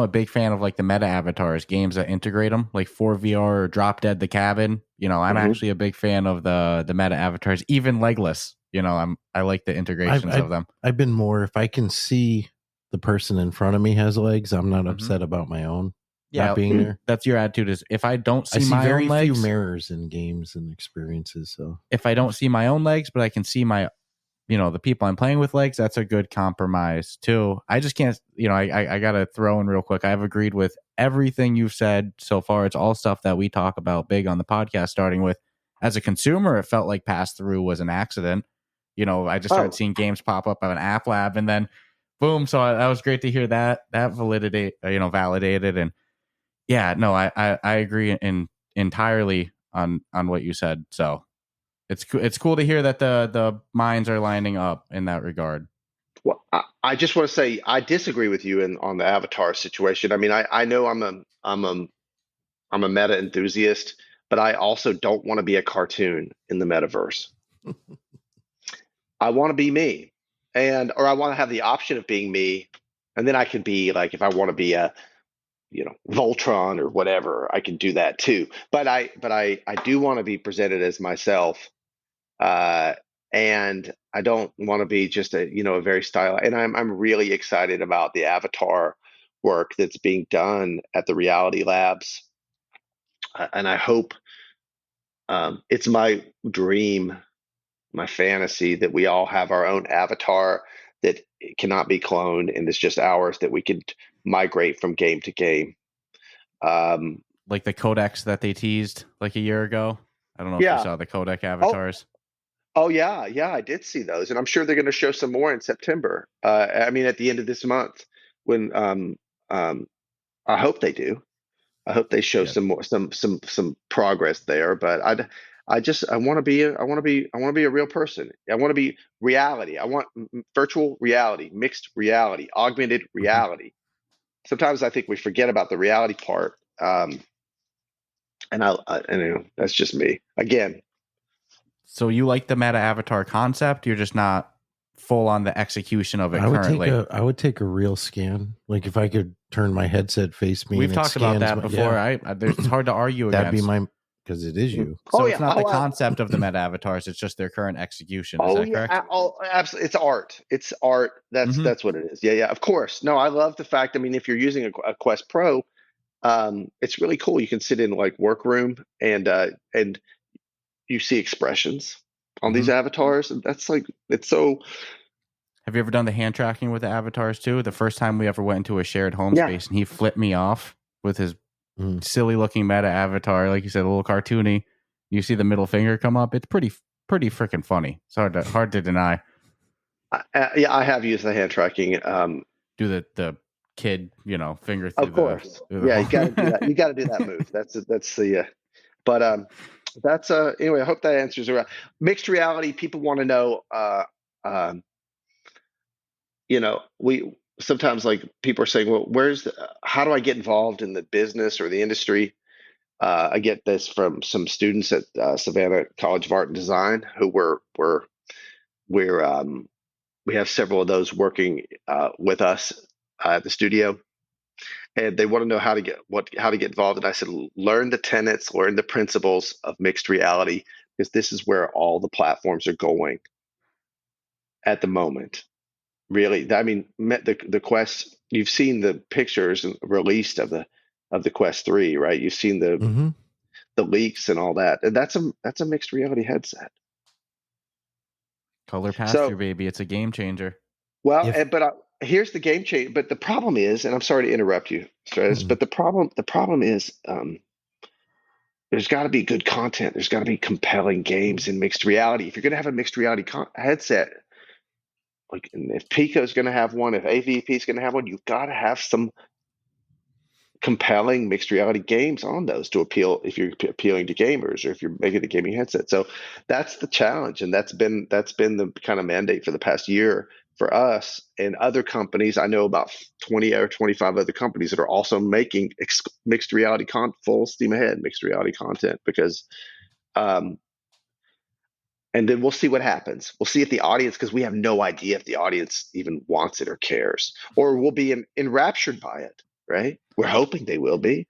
big fan of like the meta avatars, games that integrate them, like 4VR or Drop Dead the Cabin. I'm actually a big fan of the meta avatars, even legless. I like the integrations of them. I've been more, if I can see the person in front of me has legs, I'm not upset about my own not being there. That's your attitude. Is if I don't see my very own legs, few mirrors in games and experiences. So if I don't see my own legs, but I can see my, the people I'm playing with legs, that's a good compromise too. I just can't, I got to throw in real quick. I've agreed with everything you've said so far. It's all stuff that we talk about big on the podcast, starting with, as a consumer, it felt like pass through was an accident. I just started seeing games pop up on an app lab, and then boom. So that was great to hear that validated. And yeah, no, I agree entirely on what you said. So it's cool to hear that the minds are lining up in that regard. Well, I just want to say I disagree with you on the avatar situation. I mean, I know I'm a meta enthusiast, but I also don't want to be a cartoon in the metaverse. I want to be me, or I want to have the option of being me, and then I can be like, if I want to be a, Voltron or whatever, I can do that too. But I do want to be presented as myself, and I don't want to be just a very stylized. And I'm really excited about the avatar work that's being done at the Reality Labs, and I hope it's my dream, my fantasy that we all have our own avatar that cannot be cloned, and it's just ours that we could migrate from game to game. Like the codecs that they teased like a year ago. I don't know if you saw the codec avatars. Oh yeah, I did see those, and I'm sure they're going to show some more in September. I mean, at the end of this month, when I hope they do. I hope they show some more, some progress there. But I want to be a real person. I want to be reality. I want virtual reality, mixed reality, augmented reality. Sometimes I think we forget about the reality part. And that's just me again. So you like the meta avatar concept? You're just not full on the execution of it currently. I would take a real scan. Like if I could turn my headset face me. We've talked about that before. It's hard to argue against. That'd be because it is you. So it's not the concept of the meta avatars. It's just their current execution. Is that correct? Absolutely. It's art. It's art. That's what it is. Yeah. Of course. No, I love the fact. I mean, if you're using a Quest Pro, it's really cool. You can sit in like workroom and you see expressions on these avatars, and that's like, it's so. Have you ever done the hand tracking with the avatars too? The first time we ever went into a shared home space and he flipped me off with his silly looking meta avatar, like you said, a little cartoony. You see the middle finger come up. It's pretty freaking funny. It's hard to deny. I have used the hand tracking. Do the kid, finger through. Of course. Yeah, you got to do that. You got to do that move. That's the. But that's anyway. I hope that answers around mixed reality. People want to know. We sometimes, like, people are saying, well, how do I get involved in the business or the industry? I get this from some students at Savannah College of Art and Design who we have several of those working with us at the studio, and they want to know how to get involved. And I said, learn the tenets, learn the principles of mixed reality, because this is where all the platforms are going at the moment. Really, I mean, the Quest. You've seen the pictures released of the Quest 3, right? You've seen the leaks and all that, and that's a mixed reality headset. Color pass-through, baby. It's a game changer. Well, here's the game changer. But the problem is, and I'm sorry to interrupt you, Stratus, but the problem is, there's got to be good content. There's got to be compelling games in mixed reality. If you're going to have a mixed reality headset. Like, if Pico's going to have one, if AVP is going to have one, you've got to have some compelling mixed reality games on those to appeal, if you're appealing to gamers or if you're making a gaming headset. So that's the challenge, and that's been the kind of mandate for the past year for us and other companies. I know about 20 or 25 other companies that are also making mixed reality full steam ahead mixed reality content, because and then we'll see what happens. We'll see if the audience, because we have no idea if the audience even wants it or cares, or will be enraptured by it, right? We're hoping they will be.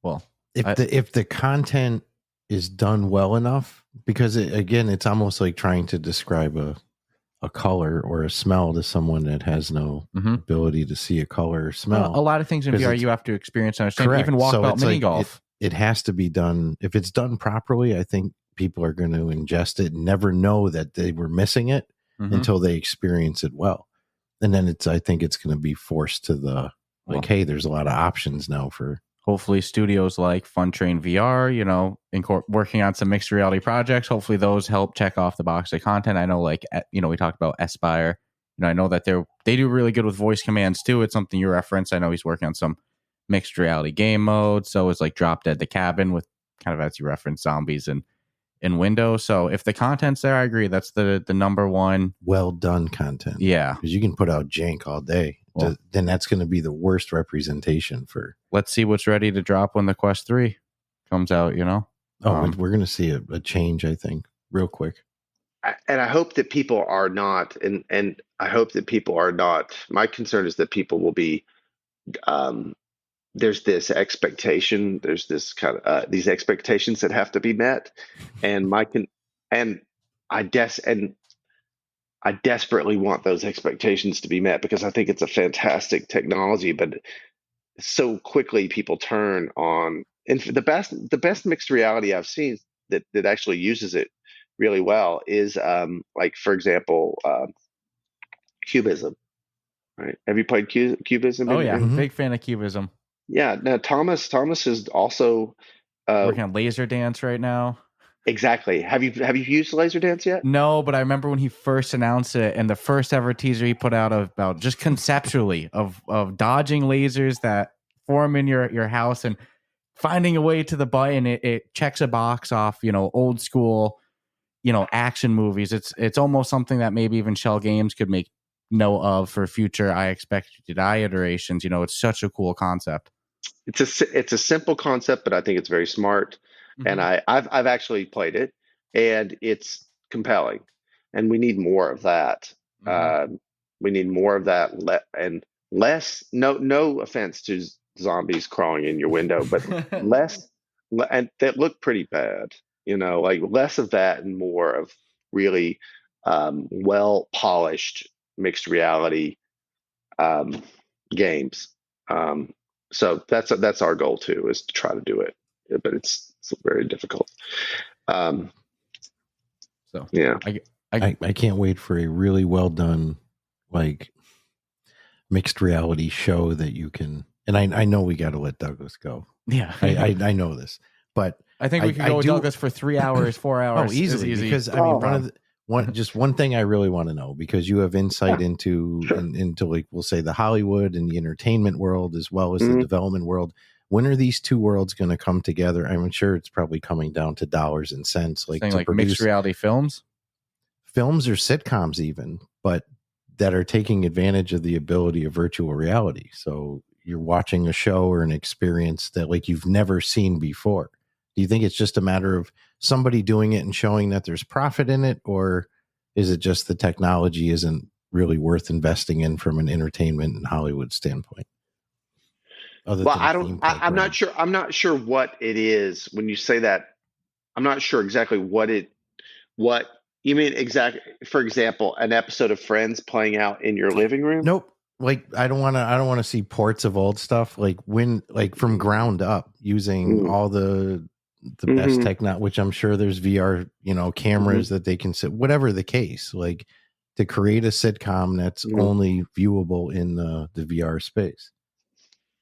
Well, if the content is done well enough, because it's almost like trying to describe a color or a smell to someone that has no ability to see a color or smell. Well, a lot of things in VR you have to experience and understand. Correct. Even walkabout mini golf. It has to be done. If it's done properly, I think people are going to ingest it and never know that they were missing it until they experience it well. And then I think it's going to be forced to hey, there's a lot of options now for hopefully studios like Fun Train VR, working on some mixed reality projects. Hopefully those help check off the box of content. I know, we talked about Aspire. I know that they do really good with voice commands too. It's something you referenced. I know he's working on some mixed reality game mode. So it's like Drop Dead the Cabin with kind of, as you referenced, zombies and in Windows. So if the content's there, I agree. That's the number one. Well done content. Yeah. Because you can put out jank all day. Well, then that's going to be the worst representation for. Let's see what's ready to drop when the Quest 3 comes out, We're going to see a change, I think, real quick. And I hope that people are not, and I hope that people are not, my concern is that people will be, there's this expectation, there's this kind of, these expectations that have to be met. And I desperately want those expectations to be met because I think it's a fantastic technology, but so quickly people turn on, and the best mixed reality I've seen that actually uses it really well is like, for example, Cubism. Right? Have you played Cubism? Oh yeah, big fan of Cubism. Yeah. Now Thomas is also working on Laser Dance right now. Exactly. Have you used Laser Dance yet? No, but I remember when he first announced it, and the first ever teaser he put out about just conceptually of dodging lasers that form in your house and finding a way to the button. It checks a box off, old school, action movies. It's almost something that maybe even Shell Games could make note of for future I Expect You to Die iterations. It's such a cool concept. It's a simple concept, but I think it's very smart. Mm-hmm. And I've actually played it, and it's compelling, and we need more of that. Mm-hmm. We need more of that, and less. No offense to zombies crawling in your window, but less, and that look pretty bad. Like less of that and more of really well polished mixed reality games. So that's our goal too, is to try to do it, but it's very difficult. So yeah, I can't wait for a really well done, like, mixed reality show that you can. And I know we got to let Douglas go. Yeah, I know this, but I think we could go with Douglas for 3 hours, 4 hours. Oh, easy. Because I mean, one thing I really want to know, because you have insight into like, we'll say, the Hollywood and the entertainment world as well as the development world. When are these two worlds going to come together? I'm sure it's probably coming down to dollars and cents, like mixed reality films or sitcoms even, but that are taking advantage of the ability of virtual reality. So you're watching a show or an experience that, like, you've never seen before. Do you think it's just a matter of somebody doing it and showing that there's profit in it, or is it just the technology isn't really worth investing in from an entertainment and Hollywood standpoint? I'm not sure. I'm not sure what it is when you say that. I'm not sure exactly what you mean. Exactly. For example, an episode of Friends playing out in your living room. Nope. Like, I don't want to see ports of old stuff, like from ground up, using all the best technology, which I'm sure there's VR, cameras that they can sit, whatever the case, like, to create a sitcom that's only viewable in the VR space.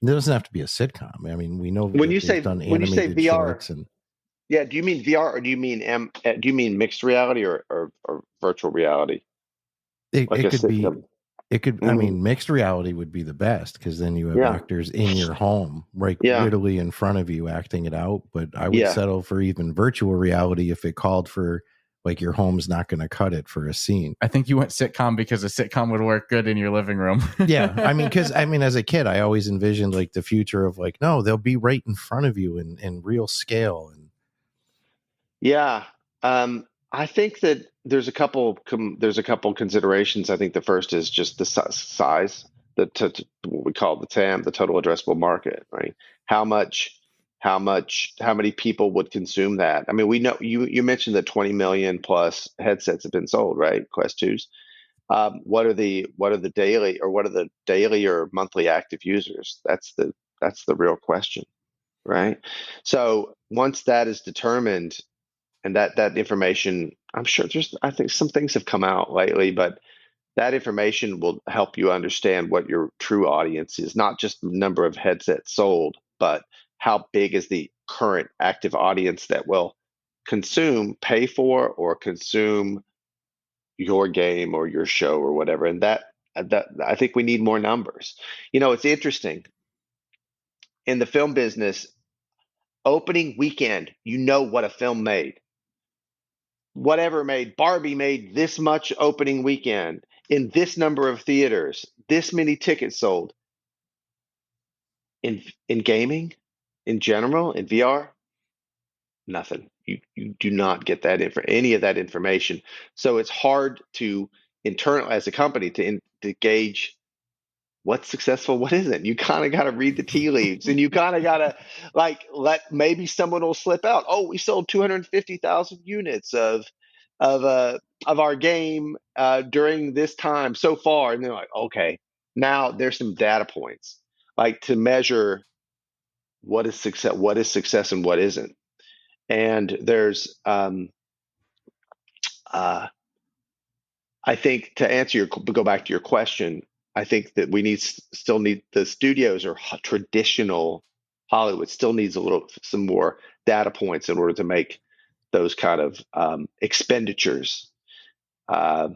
It doesn't have to be a sitcom. I mean, we know when you say VR, yeah, do you mean VR, or do you mean mixed reality or virtual reality? It could be. It could. I mean, mixed reality would be the best, because then you have actors in your home, right, literally in front of you, acting it out. But I would settle for even virtual reality if it called for, like, your home's not going to cut it for a scene. I think you went sitcom because a sitcom would work good in your living room. Yeah. I mean, as a kid, I always envisioned, like, the future of, like, no, they'll be right in front of you in real scale. And yeah. I think that there's a couple considerations. I think the first is just the size, what we call the TAM, the total addressable market, right? How many people would consume that? I mean, we know you mentioned that 20 million plus headsets have been sold, right? Quest 2s. What are the daily or monthly active users? That's the real question, right? So once that is determined, and that information, I'm sure I think some things have come out lately, but that information will help you understand what your true audience is, not just the number of headsets sold, but how big is the current active audience that will pay for or consume your game or your show or whatever. And that I think we need more numbers. It's interesting. In the film business, opening weekend, what a film made. whatever Barbie made this much opening weekend in this number of theaters, this many tickets sold. In gaming, in general, in VR, nothing. You do not get any of that information. So it's hard to internal as a company to gauge what's successful, what isn't. You kind of got to read the tea leaves, and you kind of got to let maybe someone will slip out. Oh, we sold 250,000 units of our game during this time so far, and they're like, okay, now there's some data points to measure what is success and what isn't. And there's I think to go back to your question, I think that we still need the studios or traditional Hollywood still needs some more data points in order to make those kind of expenditures. I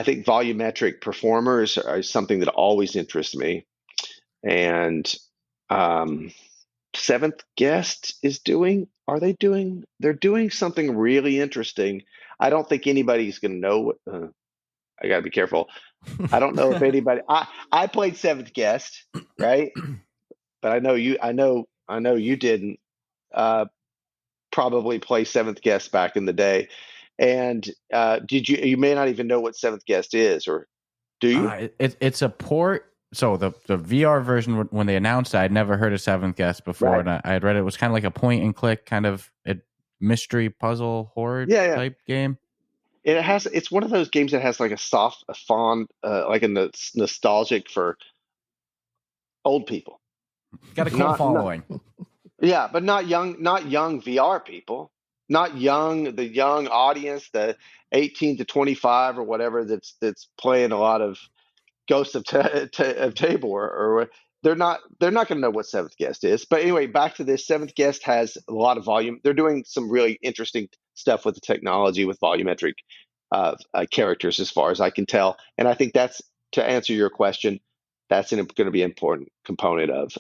think volumetric performers are something that always interests me, and Seventh Guest they're doing something really interesting. I don't think anybody's going to know. I got to be careful. I don't know if anybody. I played Seventh Guest, right? But I know you didn't probably play Seventh Guest back in the day. And did you? You may not even know what Seventh Guest is, or do you? It's a port. So the VR version, when they announced it, I'd never heard of Seventh Guest before, Right. and I had read it was kind of like a point and click kind of mystery puzzle horror type game. It's one of those games that has like a fond, like a nostalgic for old people. Got a cool following. Yeah, but not young VR people, not the young audience, the 18 to 25 or whatever that's playing a lot of Ghosts of Tabor, or they're not going to know what Seventh Guest is. But anyway, back to this. Seventh Guest has a lot of volume. They're doing some really interesting stuff with the technology with volumetric characters, as far as I can tell. And I think that's, to answer your question, that's going to be an important component of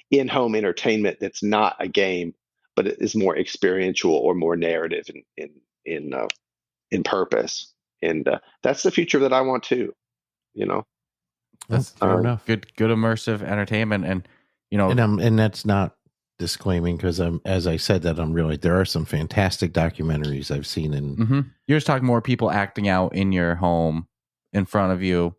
in-home entertainment that's not a game, but it is more experiential or more narrative in purpose. And that's the future that I want too. That's fair enough. Good immersive entertainment, and and that's not disclaiming, because as I said that, there are some fantastic documentaries I've seen you're just talking more people acting out in your home in front of you,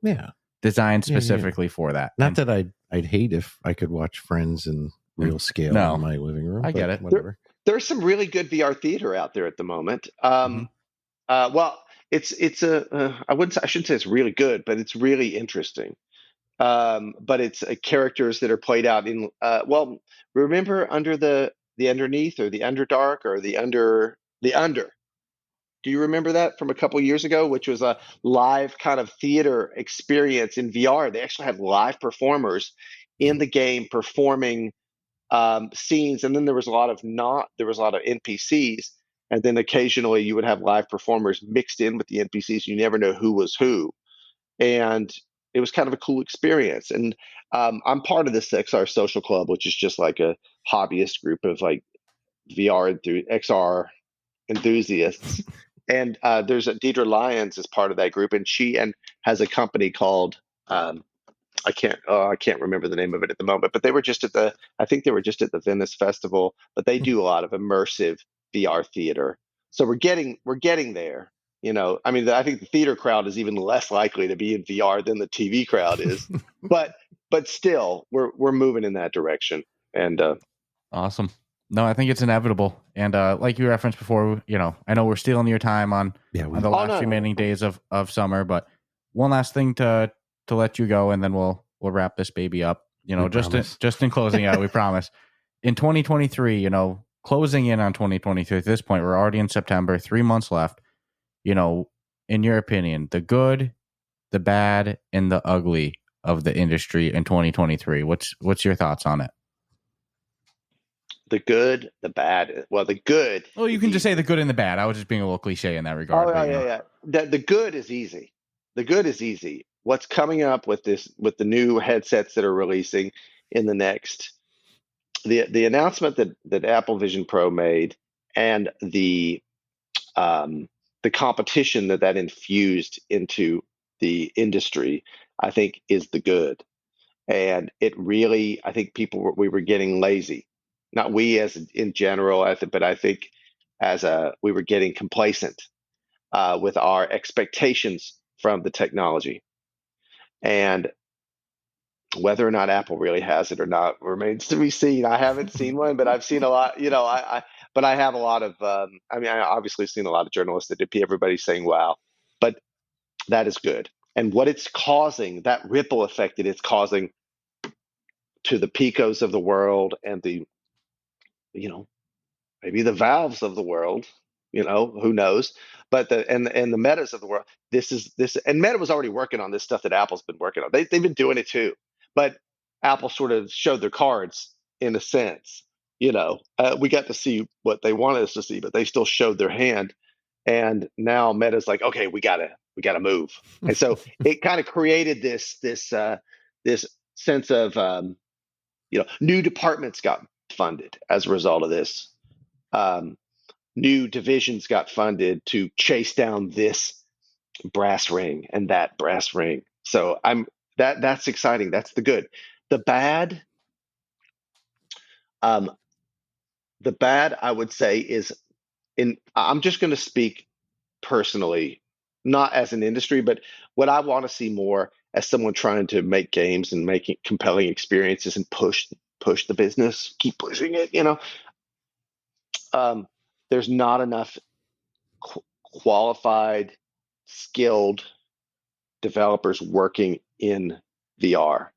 designed specifically for that. Not that I'd hate if I could watch Friends in real scale in my living room. I get it. Whatever. There's some really good VR theater out there at the moment. Well, it's I shouldn't say it's really good, but it's really interesting. But it's characters that are played out in remember Under the Underneath, or the Underdark, or the Under. Do you remember that from a couple years ago, which was a live kind of theater experience in VR? They actually had live performers in the game performing scenes, and then there was a lot of NPCs, and then occasionally you would have live performers mixed in with the NPCs. You never know who was who, and it was kind of a cool experience. And I'm part of this XR Social Club, which is just like a hobbyist group of like XR enthusiasts. And there's Deidre Lyons is part of that group, and she has a company called I can't remember the name of it at the moment, but they were just at the Venice Festival, but they do a lot of immersive VR theater. So we're getting there. I mean, I think the theater crowd is even less likely to be in VR than the TV crowd is, but still, we're moving in that direction. And awesome. No, I think it's inevitable. And like you referenced before, I know we're stealing your time on the last remaining days of summer, but one last thing to let you go, and then we'll wrap this baby up. Just in closing out, we promise. In 2023, closing in on 2023 at this point, we're already in September, 3 months left. In your opinion, the good, the bad, and the ugly of the industry in 2023. What's your thoughts on it? The good, the bad. Well, the good. Well, you can just say the good and the bad. I was just being a little cliche in that regard. Oh, yeah. The good is easy. The good is easy. What's coming up with the new headsets that are releasing in the next, the announcement that Apple Vision Pro made, and the the competition that infused into the industry, I think, is the good. And it really, I think we were getting lazy. Not we as in general, but I think we were getting complacent with our expectations from the technology. And whether or not Apple really has it or not remains to be seen. I haven't seen one, but I've seen a lot. But I have a lot of. I obviously seen a lot of journalists that everybody's saying, "Wow," but that is good. And what it's causing, that ripple effect that it's causing to the Picos of the world and the, maybe the Valves of the world, who knows? But the Metas of the world. And Meta was already working on this stuff that Apple's been working on. They've been doing it too, but Apple sort of showed their cards in a sense. We got to see what they wanted us to see, but they still showed their hand. And now Meta's like, okay, we gotta move. And so it kind of created this sense of new departments got funded as a result of this. New divisions got funded to chase down this brass ring and that brass ring. So that's exciting. That's the good. The bad, I would say is I'm just going to speak personally, not as an industry, but what I want to see more as someone trying to make games and making compelling experiences and push the business, keep pushing it. There's not enough qualified, skilled developers working in VR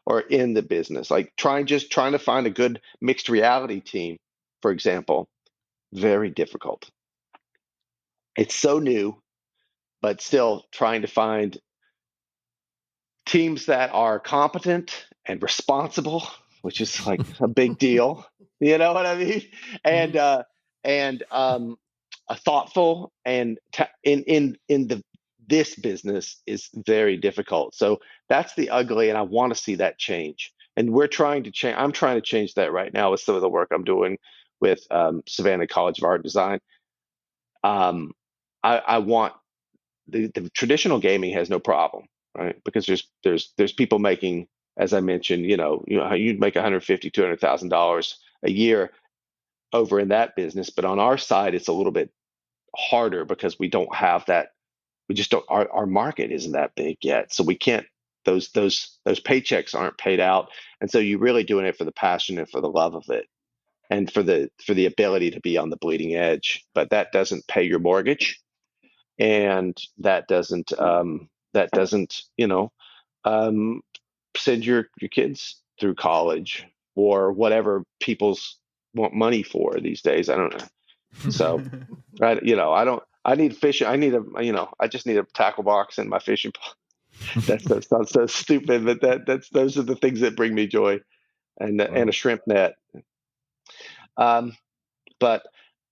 or in the business. Like trying to find a good mixed reality team, for example, very difficult. It's so new, but still trying to find teams that are competent and responsible, which is like a big deal. You know what I mean? And a thoughtful and this business is very difficult. So that's the ugly, and I want to see that change. And we're trying to change. I'm trying to change that right now with some of the work I'm doing with Savannah College of Art and Design. I want the traditional gaming has no problem, right? Because there's people making, as I mentioned, you'd make $150,000, $200,000 a year over in that business. But on our side, it's a little bit harder because we don't have that. We just don't. Our market isn't that big yet, so we can't. Those paychecks aren't paid out, and so you're really doing it for the passion and for the love of it, and for the ability to be on the bleeding edge. But that doesn't pay your mortgage, and that doesn't send your kids through college or whatever people's want money for these days. I don't know. So, right, I need fishing. I just need a tackle box and my fishing pole. That sounds so stupid, but those are the things that bring me joy, and a shrimp net. But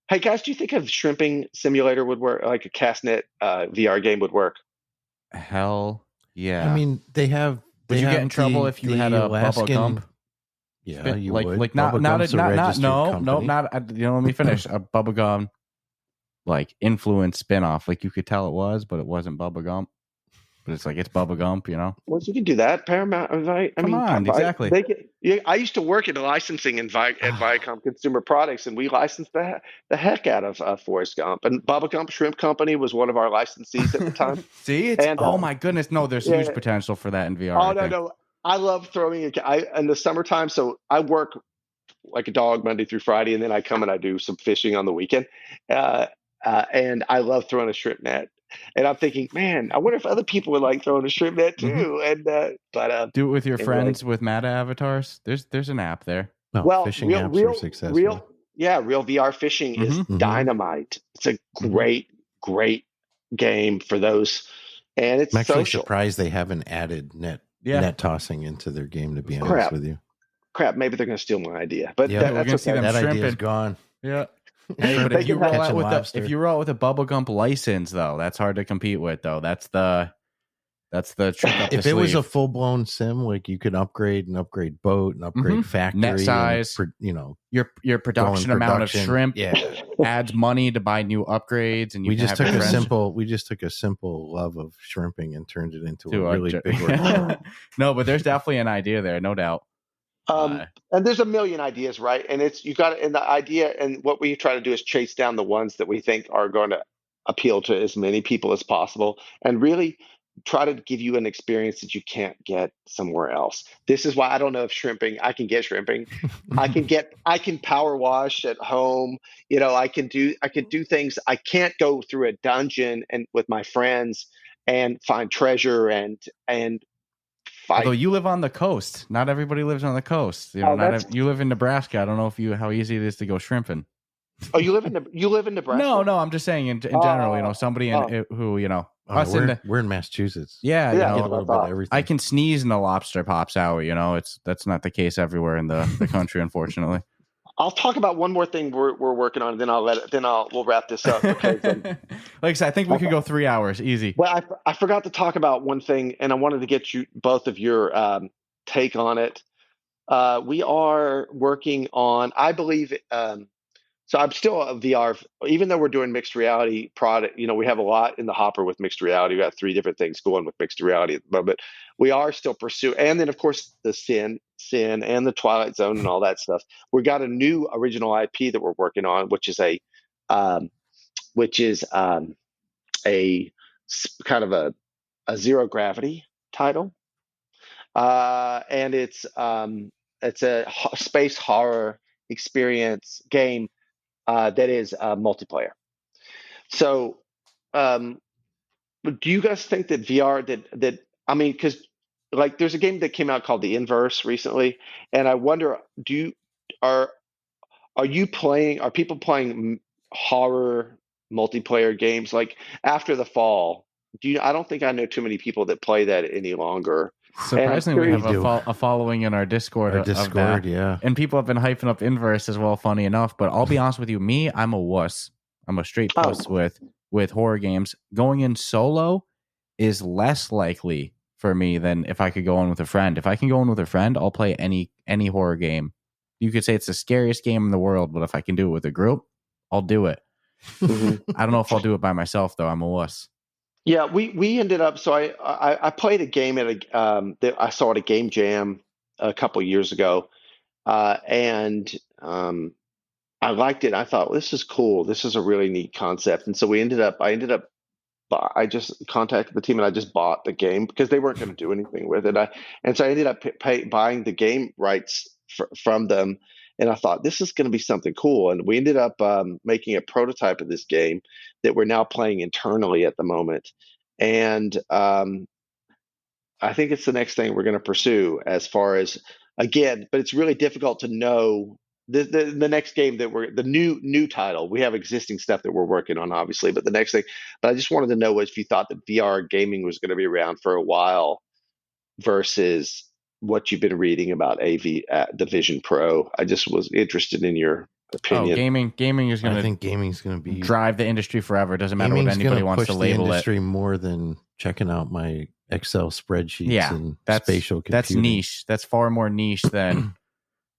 hey guys, do you think a shrimping simulator would work? Like a cast net VR game would work? Hell yeah. I mean, they have. Would you get in trouble if you had a Bubba Gump? Yeah, you would. Let me finish. A Bubba Gump influence spinoff. Like you could tell it was, but it wasn't Bubba Gump. But it's like it's Bubba Gump, Well, you can do that. Paramount, exactly. I used to work in licensing at Viacom Consumer Products, and we licensed the heck out of Forrest Gump. And Bubba Gump Shrimp Company was one of our licensees at the time. See, oh my goodness, no, there's huge potential for that in VR. Oh no, I love throwing in the summertime. So I work like a dog Monday through Friday, and then I come and I do some fishing on the weekend. And I love throwing a shrimp net. And I'm thinking, man, I wonder if other people would like throwing a shrimp net too. Mm-hmm. And do it with your friends with Meta avatars. There's an app there. Fishing apps are successful. Real VR fishing is dynamite. It's a great game for those, and it's I'm actually social. surprised they haven't added net tossing into their game. To be honest with you, maybe they're going to steal my idea, but we're going to see them that shrimping. idea is gone. Yeah. Hey, but if you roll out with a Bubba Gump license, though, that's hard to compete with. Though that's the That's the trick up If the it was sleeve. a full blown sim, like you could upgrade boat and upgrade factory, net size, and, you know, your production amount of shrimp, adds money to buy new upgrades, and we just took a simple love of shrimping and turned it into a really big ordeal. No, but there's definitely an idea there, no doubt. And there's a million ideas, right? And you got it. And the idea, and what we try to do is chase down the ones that we think are going to appeal to as many people as possible, and really try to give you an experience that you can't get somewhere else. This is why I don't know if shrimping. I can get shrimping. I can power wash at home. You know, I can do things. I can't go through a dungeon and with my friends and find treasure and fight. Although you live on the coast, not everybody lives on the coast. You know, you live in Nebraska. I don't know how easy it is to go shrimping. Oh, you live in Nebraska? No, I'm just saying in general. You know, somebody who, you know, we're in Massachusetts. Yeah, you know, a little bit of everything. I can sneeze and the lobster pops out. You know, that's not the case everywhere in the country, unfortunately. I'll talk about one more thing we're working on, and then we'll wrap this up. Because, like I said, I think we could go 3 hours easy. Well, I forgot to talk about one thing, and I wanted to get both of your take on it. We are working on, I believe. So I'm still a VR, even though we're doing mixed reality product. You know, we have a lot in the hopper with mixed reality. We got 3 different things going with mixed reality at the moment. We are still pursuing, and then of course the Sin and the Twilight Zone and all that stuff. We got a new original IP that we're working on, which is a kind of a zero gravity title, and it's a space horror experience game. That is multiplayer. So, do you guys think that VR because like there's a game that came out called The Inverse recently, and I wonder, are people playing horror multiplayer games like after the fall? I don't think I know too many people that play that any longer. Surprisingly, we have a following in our Discord. Yeah. And people have been hyping up Inverse as well, funny enough. But I'll be honest with you, I'm a wuss. I'm a straight puss with horror games. Going in solo is less likely for me than if I could go in with a friend. If I can go in with a friend, I'll play any horror game. You could say it's the scariest game in the world, but if I can do it with a group, I'll do it. I don't know if I'll do it by myself, though. I'm a wuss. Yeah, we ended up. So I played a game at that I saw at a game jam a couple years ago, and I liked it. I thought, well, this is cool. This is a really neat concept. And so I just contacted the team and I just bought the game because they weren't going to do anything with it. So I ended up buying the game rights from them. And I thought, this is going to be something cool. And we ended up making a prototype of this game that we're now playing internally at the moment. And I think it's the next thing we're going to pursue as far as, again, but it's really difficult to know the next game the new title. We have existing stuff that we're working on, obviously, but the next thing. But I just wanted to know if you thought that VR gaming was going to be around for a while versus what you've been reading about the Vision Pro. I just was interested in your opinion. Gaming is going to. I think gaming's going to be drive the industry forever. It doesn't matter what anybody wants to label the industry more than checking out my Excel spreadsheets and spatial computing. That's niche. That's far more niche than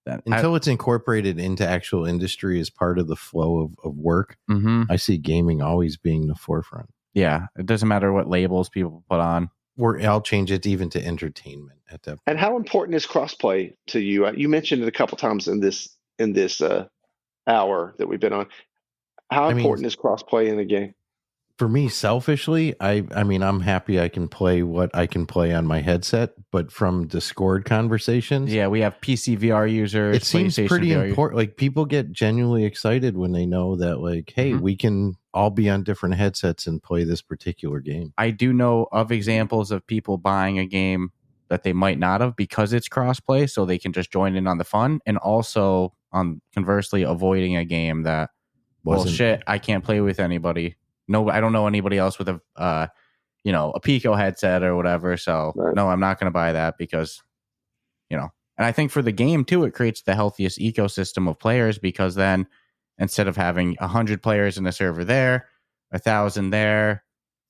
that. Until it's incorporated into actual industry as part of the flow of work. I see gaming always being the forefront. Yeah, it doesn't matter what labels people put on. Or I'll change it even to entertainment at that point. And how important is crossplay to you? You mentioned it a couple times in this hour that we've been on. How important is crossplay in the game? For me, selfishly, I mean, I'm happy I can play what I can play on my headset, but from Discord conversations, we have PC VR users. It seems pretty important. Like people get genuinely excited when they know that, like, hey, we can all be on different headsets and play this particular game. I do know of examples of people buying a game that they might not have because it's crossplay, so they can just join in on the fun, and also conversely avoiding a game that, I can't play with anybody. No, I don't know anybody else with a Pico headset or whatever. So no, I'm not going to buy that because, and I think for the game too, it creates the healthiest ecosystem of players because then instead of having 100 players in a server there, 1,000 there,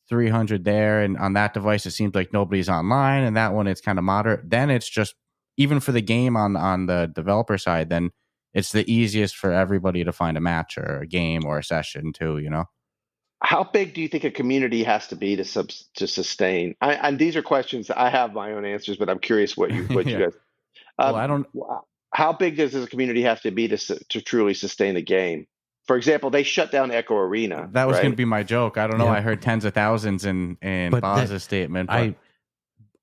300 there, and on that device it seems like nobody's online, and that one it's kind of moderate. Then it's just, even for the game on the developer side, then it's the easiest for everybody to find a match or a game or a session too, you know. How big do you think a community has to be to sustain? And these are questions I have my own answers, but I'm curious what you Yeah. you guys. Well, I don't. How big does this community have to be to truly sustain a game? For example, they shut down Echo Arena. That was right? going to be my joke. I don't know. Yeah. I heard tens of thousands in But Boz's statement. But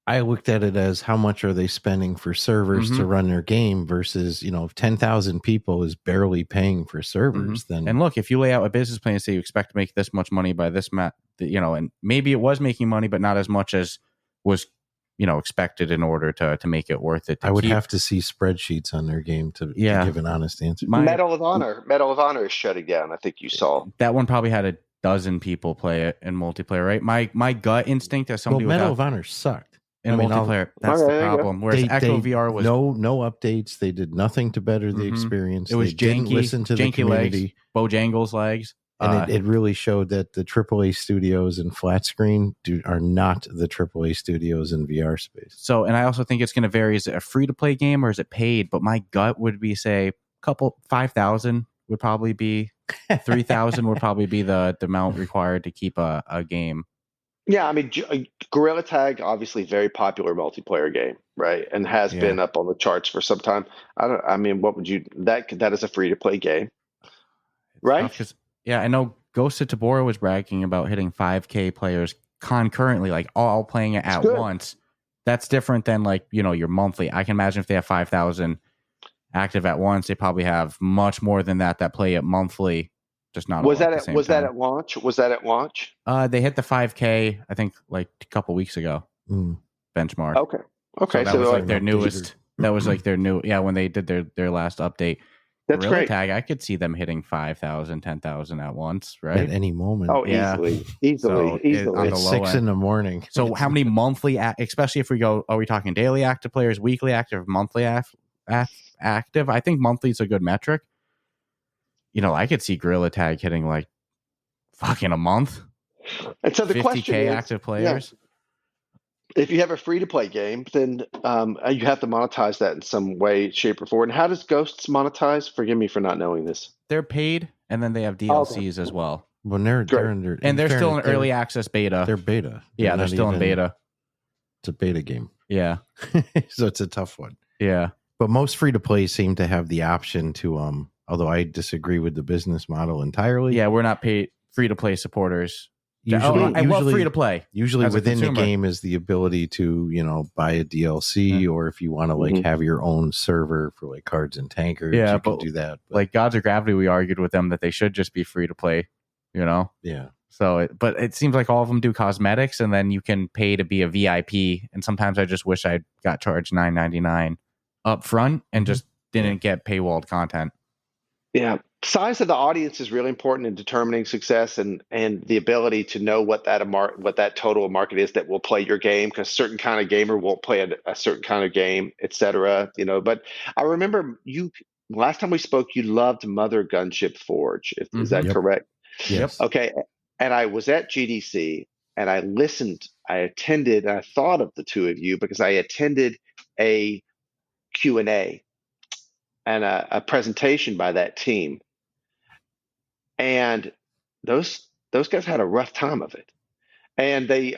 I looked at it as how much are they spending for servers to run their game versus, 10,000 people is barely paying for servers. Then and look, if you lay out a business plan and say you expect to make this much money by this and maybe it was making money, but not as much as was, expected in order to make it worth it. I would have to see spreadsheets on their game to give an honest answer. Medal of Honor is shutting down. I think you saw that one probably had a dozen people play it in multiplayer, right? My gut instinct as somebody Medal of Honor sucked. In multiplayer, that's the problem. Whereas Echo VR was no updates. They did nothing to better the experience. It was didn't listen to the community. Legs, Bojangles legs, and it really showed that the AAA studios in flat screen are not the AAA studios in VR space. So, and I also think it's going to vary. Is it a free to play game or is it paid? But my gut would be say 5,000 would probably be 3,000 would probably be the amount required to keep a game. Yeah, I mean, Gorilla Tag, obviously very popular multiplayer game, right? And has been up on the charts for some time. What would you, that is a free to play game, right? I know Ghost of Tabora was bragging about hitting 5K players concurrently, like all playing it at once. That's different than your monthly. I can imagine if they have 5,000 active at once, they probably have much more than that play it monthly. Just not. Was that at launch? Was that at launch? They hit the 5K, I think, like a couple weeks ago. Benchmark. Okay. So that was like their newest. That was like their new. Yeah, when they did their last update. That's Gorilla great. Tag, I could see them hitting 5,000, 10,000 at once, right? At any moment. Oh, easily. So on the 6 in the morning. So how many monthly, especially if we go, are we talking daily active players, weekly active, monthly active? I think monthly is a good metric. I could see Gorilla Tag hitting like fucking a month. And so the 50K question is, active players. If you have a free to play game, then you have to monetize that in some way, shape, or form. And how does Ghosts monetize? Forgive me for not knowing this. They're paid, and then they have DLCs as well. When they're still in early access beta. They're beta. They're still in beta. It's a beta game. Yeah. So it's a tough one. Yeah. But most free to play seem to have the option to although I disagree with the business model entirely. Yeah, we're not paid free to play supporters. Usually, I love free to play. Usually within the game is the ability to, buy a DLC or if you want to have your own server for like Cards and Tankers, you can do that. But, like Gods of Gravity, we argued with them that they should just be free to play, Yeah. So, but it seems like all of them do cosmetics and then you can pay to be a VIP. And sometimes I just wish I got charged $9.99 up front and just didn't get paywalled content. Yeah. Size of the audience is really important in determining success and the ability to know what that total market is that will play your game, because certain kind of gamer won't play a certain kind of game, etc. But I remember last time we spoke, you loved Mother Gunship Forge. Is that correct? Yes. Okay. And I was at GDC and I attended, and I thought of the two of you because I attended a Q&A and a presentation by that team. And those guys had a rough time of it. And they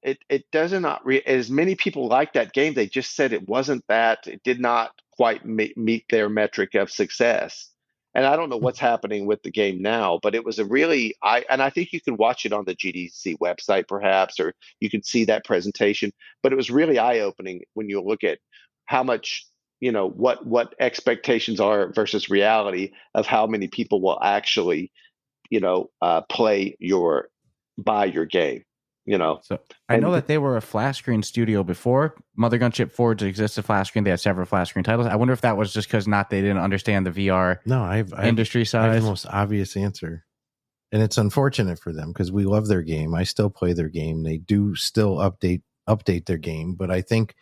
it does not as many people liked that game. They just said it wasn't that. It did not quite meet their metric of success. And I don't know what's happening with the game now, but it was I think you can watch it on the GDC website perhaps, or you can see that presentation. But it was really eye-opening when you look at how much, what expectations are versus reality of how many people will actually, buy your game. So I know that they were a flash screen studio before. Mother Gunship Forge existed flash screen. They had several flash screen titles. I wonder if that was just because they didn't understand the VR industry size. I have the most obvious answer. And it's unfortunate for them because we love their game. I still play their game. They do still update their game. But I think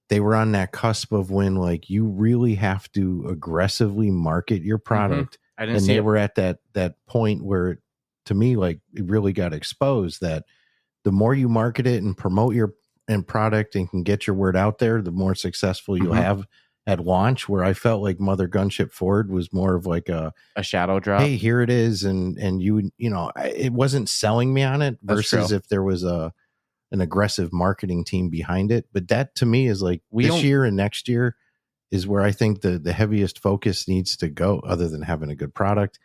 they were on that cusp of when you really have to aggressively market your product. They were at that point where, to me, it really got exposed that the more you market it and promote your product and can get your word out there, the more successful you'll have at launch. Where I felt like Mother Gunship Ford was more of like a shadow drop. Hey, here it is, and it wasn't selling me on it. Versus if there was an aggressive marketing team behind it. But that to me is like this year and next year is where I think the heaviest focus needs to go, other than having a good product.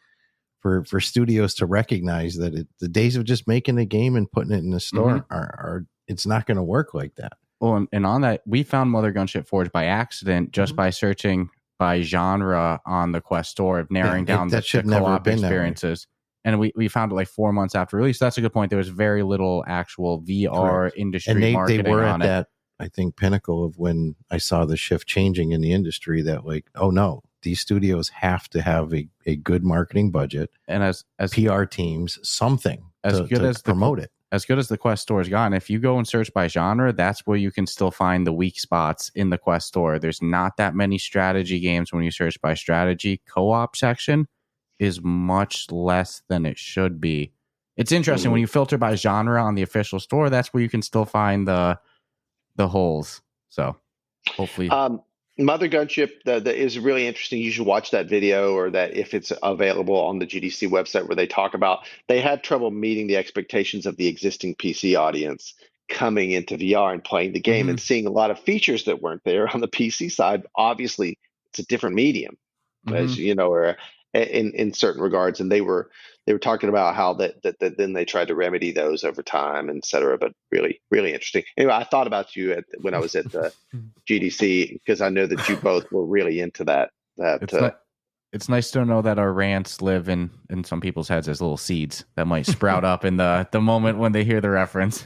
For studios to recognize that the days of just making a game and putting it in the store are it's not going to work like that. Well, and on that, we found Mother Gunship Forge by accident just by searching by genre on the Quest store, of narrowing down the co-op experiences. And we found it like 4 months after release. That's a good point. There was very little actual VR industry marketing on it. And they were at that, I think, pinnacle of when I saw the shift changing in the industry, that like, oh no, these studios have to have a good marketing budget and as PR teams, something to promote it. As good as the Quest store has gotten, if you go and search by genre, that's where you can still find the weak spots in the Quest store. There's not that many strategy games when you search by strategy. Co-op section is much less than it should be. It's interesting when you filter by genre on the official store, that's where you can still find the holes. So hopefully Mother Gunship that is really interesting. You should watch that video, or that if it's available on the GDC website, where they talk about they had trouble meeting the expectations of the existing PC audience coming into VR and playing the game and seeing a lot of features that weren't there on the PC side. Obviously, it's a different medium, as you know, or in certain regards. And they were talking about how that then they tried to remedy those over time, et cetera. But really, really interesting. Anyway, I thought about you when I was at the GDC, because I know that you both were really into that. It's nice to know that our rants live in some people's heads as little seeds that might sprout up in the moment when they hear the reference.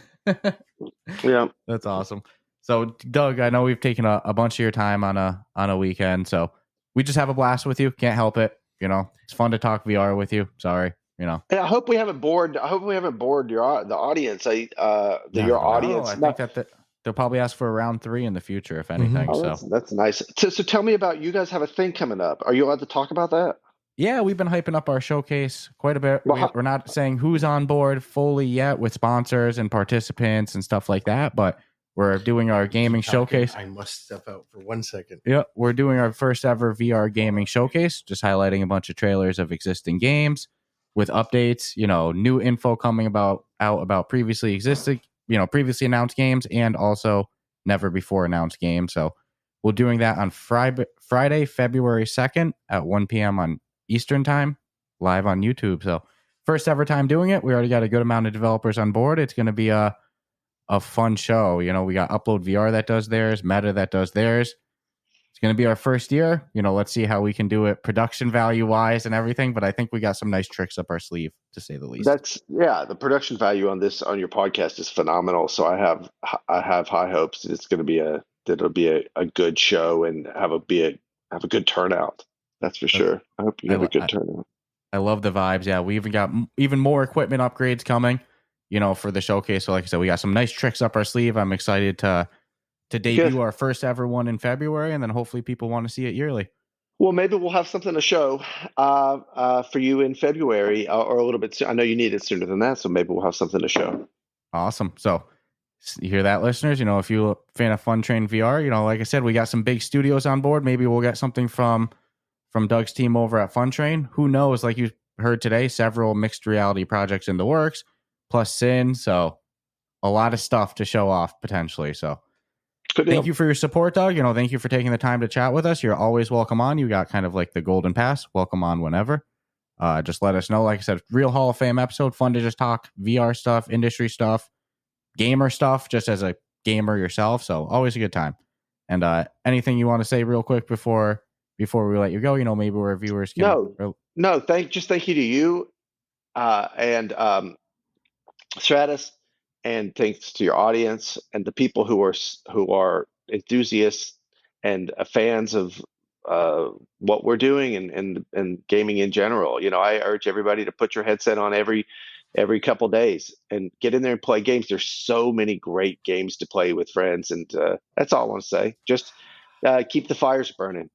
Yeah, that's awesome. So, Doug, I know we've taken a bunch of your time on a weekend, so we just have a blast with you. Can't help it. It's fun to talk VR with you. Sorry. Yeah, I hope we haven't bored. the audience. Your audience. I think that they'll probably ask for a round 3 in the future, if anything. That's nice. So tell me about, you guys have a thing coming up. Are you allowed to talk about that? Yeah, we've been hyping up our showcase quite a bit. We're not saying who's on board fully yet with sponsors and participants and stuff like that, but we're doing our gaming showcase. I must step out for 1 second. Yeah, we're doing our first ever VR gaming showcase, just highlighting a bunch of trailers of existing games with updates, new info coming out about previously announced games, and also never before announced games. So we're doing that on Friday, February 2nd at 1 p.m. on Eastern time, live on YouTube. So first ever time doing it. We already got a good amount of developers on board. It's going to be a fun show. We got Upload VR that does theirs, Meta that does theirs. It's going to be our first year. Let's see how we can do it production value wise and everything. But I think we got some nice tricks up our sleeve, to say the least. The production value on your podcast is phenomenal. So I have high hopes that it'll be a good show and have a good turnout. That's for sure. I hope you have a good turnout. I love the vibes. Yeah, we even got even more equipment upgrades coming, for the showcase. So like I said, we got some nice tricks up our sleeve. I'm excited to debut our first ever one in February, and then hopefully people want to see it yearly. Well, maybe we'll have something to show for you in February, or a little bit soon. I know you need it sooner than that, so maybe we'll have something to show. Awesome. So you hear that, listeners? If you're a fan of Fun Train VR, like I said, we got some big studios on board. Maybe we'll get something from Doug's team over at Fun Train. Who knows? Like you heard today, several mixed reality projects in the works, plus Sin. So a lot of stuff to show off potentially. So thank you for your support, Doug. Thank you for taking the time to chat with us. You're always welcome on. You got kind of like the golden pass. Welcome on whenever. Just let us know. Like I said, real Hall of Fame episode. Fun to just talk VR stuff, industry stuff, gamer stuff, just as a gamer yourself. So always a good time. And anything you want to say real quick before we let you go? Maybe where viewers can... No. Thank you to you and Stratus, and thanks to your audience and the people who are enthusiasts and fans of what we're doing and gaming in general. I urge everybody to put your headset on every couple days and get in there and play games. There's so many great games to play with friends, and that's all I want to say. Just keep the fires burning.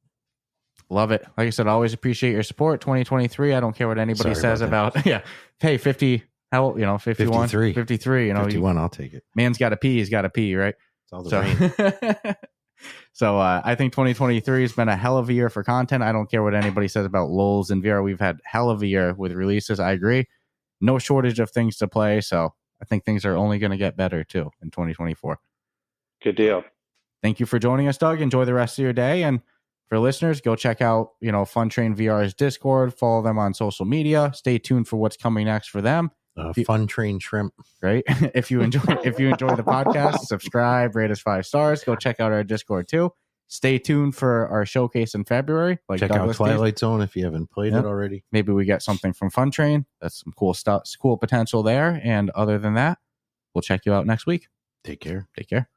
Love it. Like I said, always appreciate your support. 2023. I don't care what anybody says about. Yeah. Hey, 50. How, 51, 53. 53, 51, I'll take it. Man's got to pee. He's got to pee, right? It's all the rain. So I think 2023 has been a hell of a year for content. I don't care what anybody says about lulls in VR. We've had hell of a year with releases. I agree. No shortage of things to play. So I think things are only going to get better too in 2024. Good deal. Thank you for joining us, Doug. Enjoy the rest of your day. And for listeners, go check out, Fun Train VR's Discord. Follow them on social media. Stay tuned for what's coming next for them. Fun Train Shrimp. Right. If you enjoy the podcast, subscribe, rate us 5 stars. Go check out our Discord too. Stay tuned for our showcase in February. Check out Twilight Zone if you haven't played it already. Maybe we get something from Fun Train. That's some cool stuff, cool potential there. And other than that, we'll check you out next week. Take care. Take care.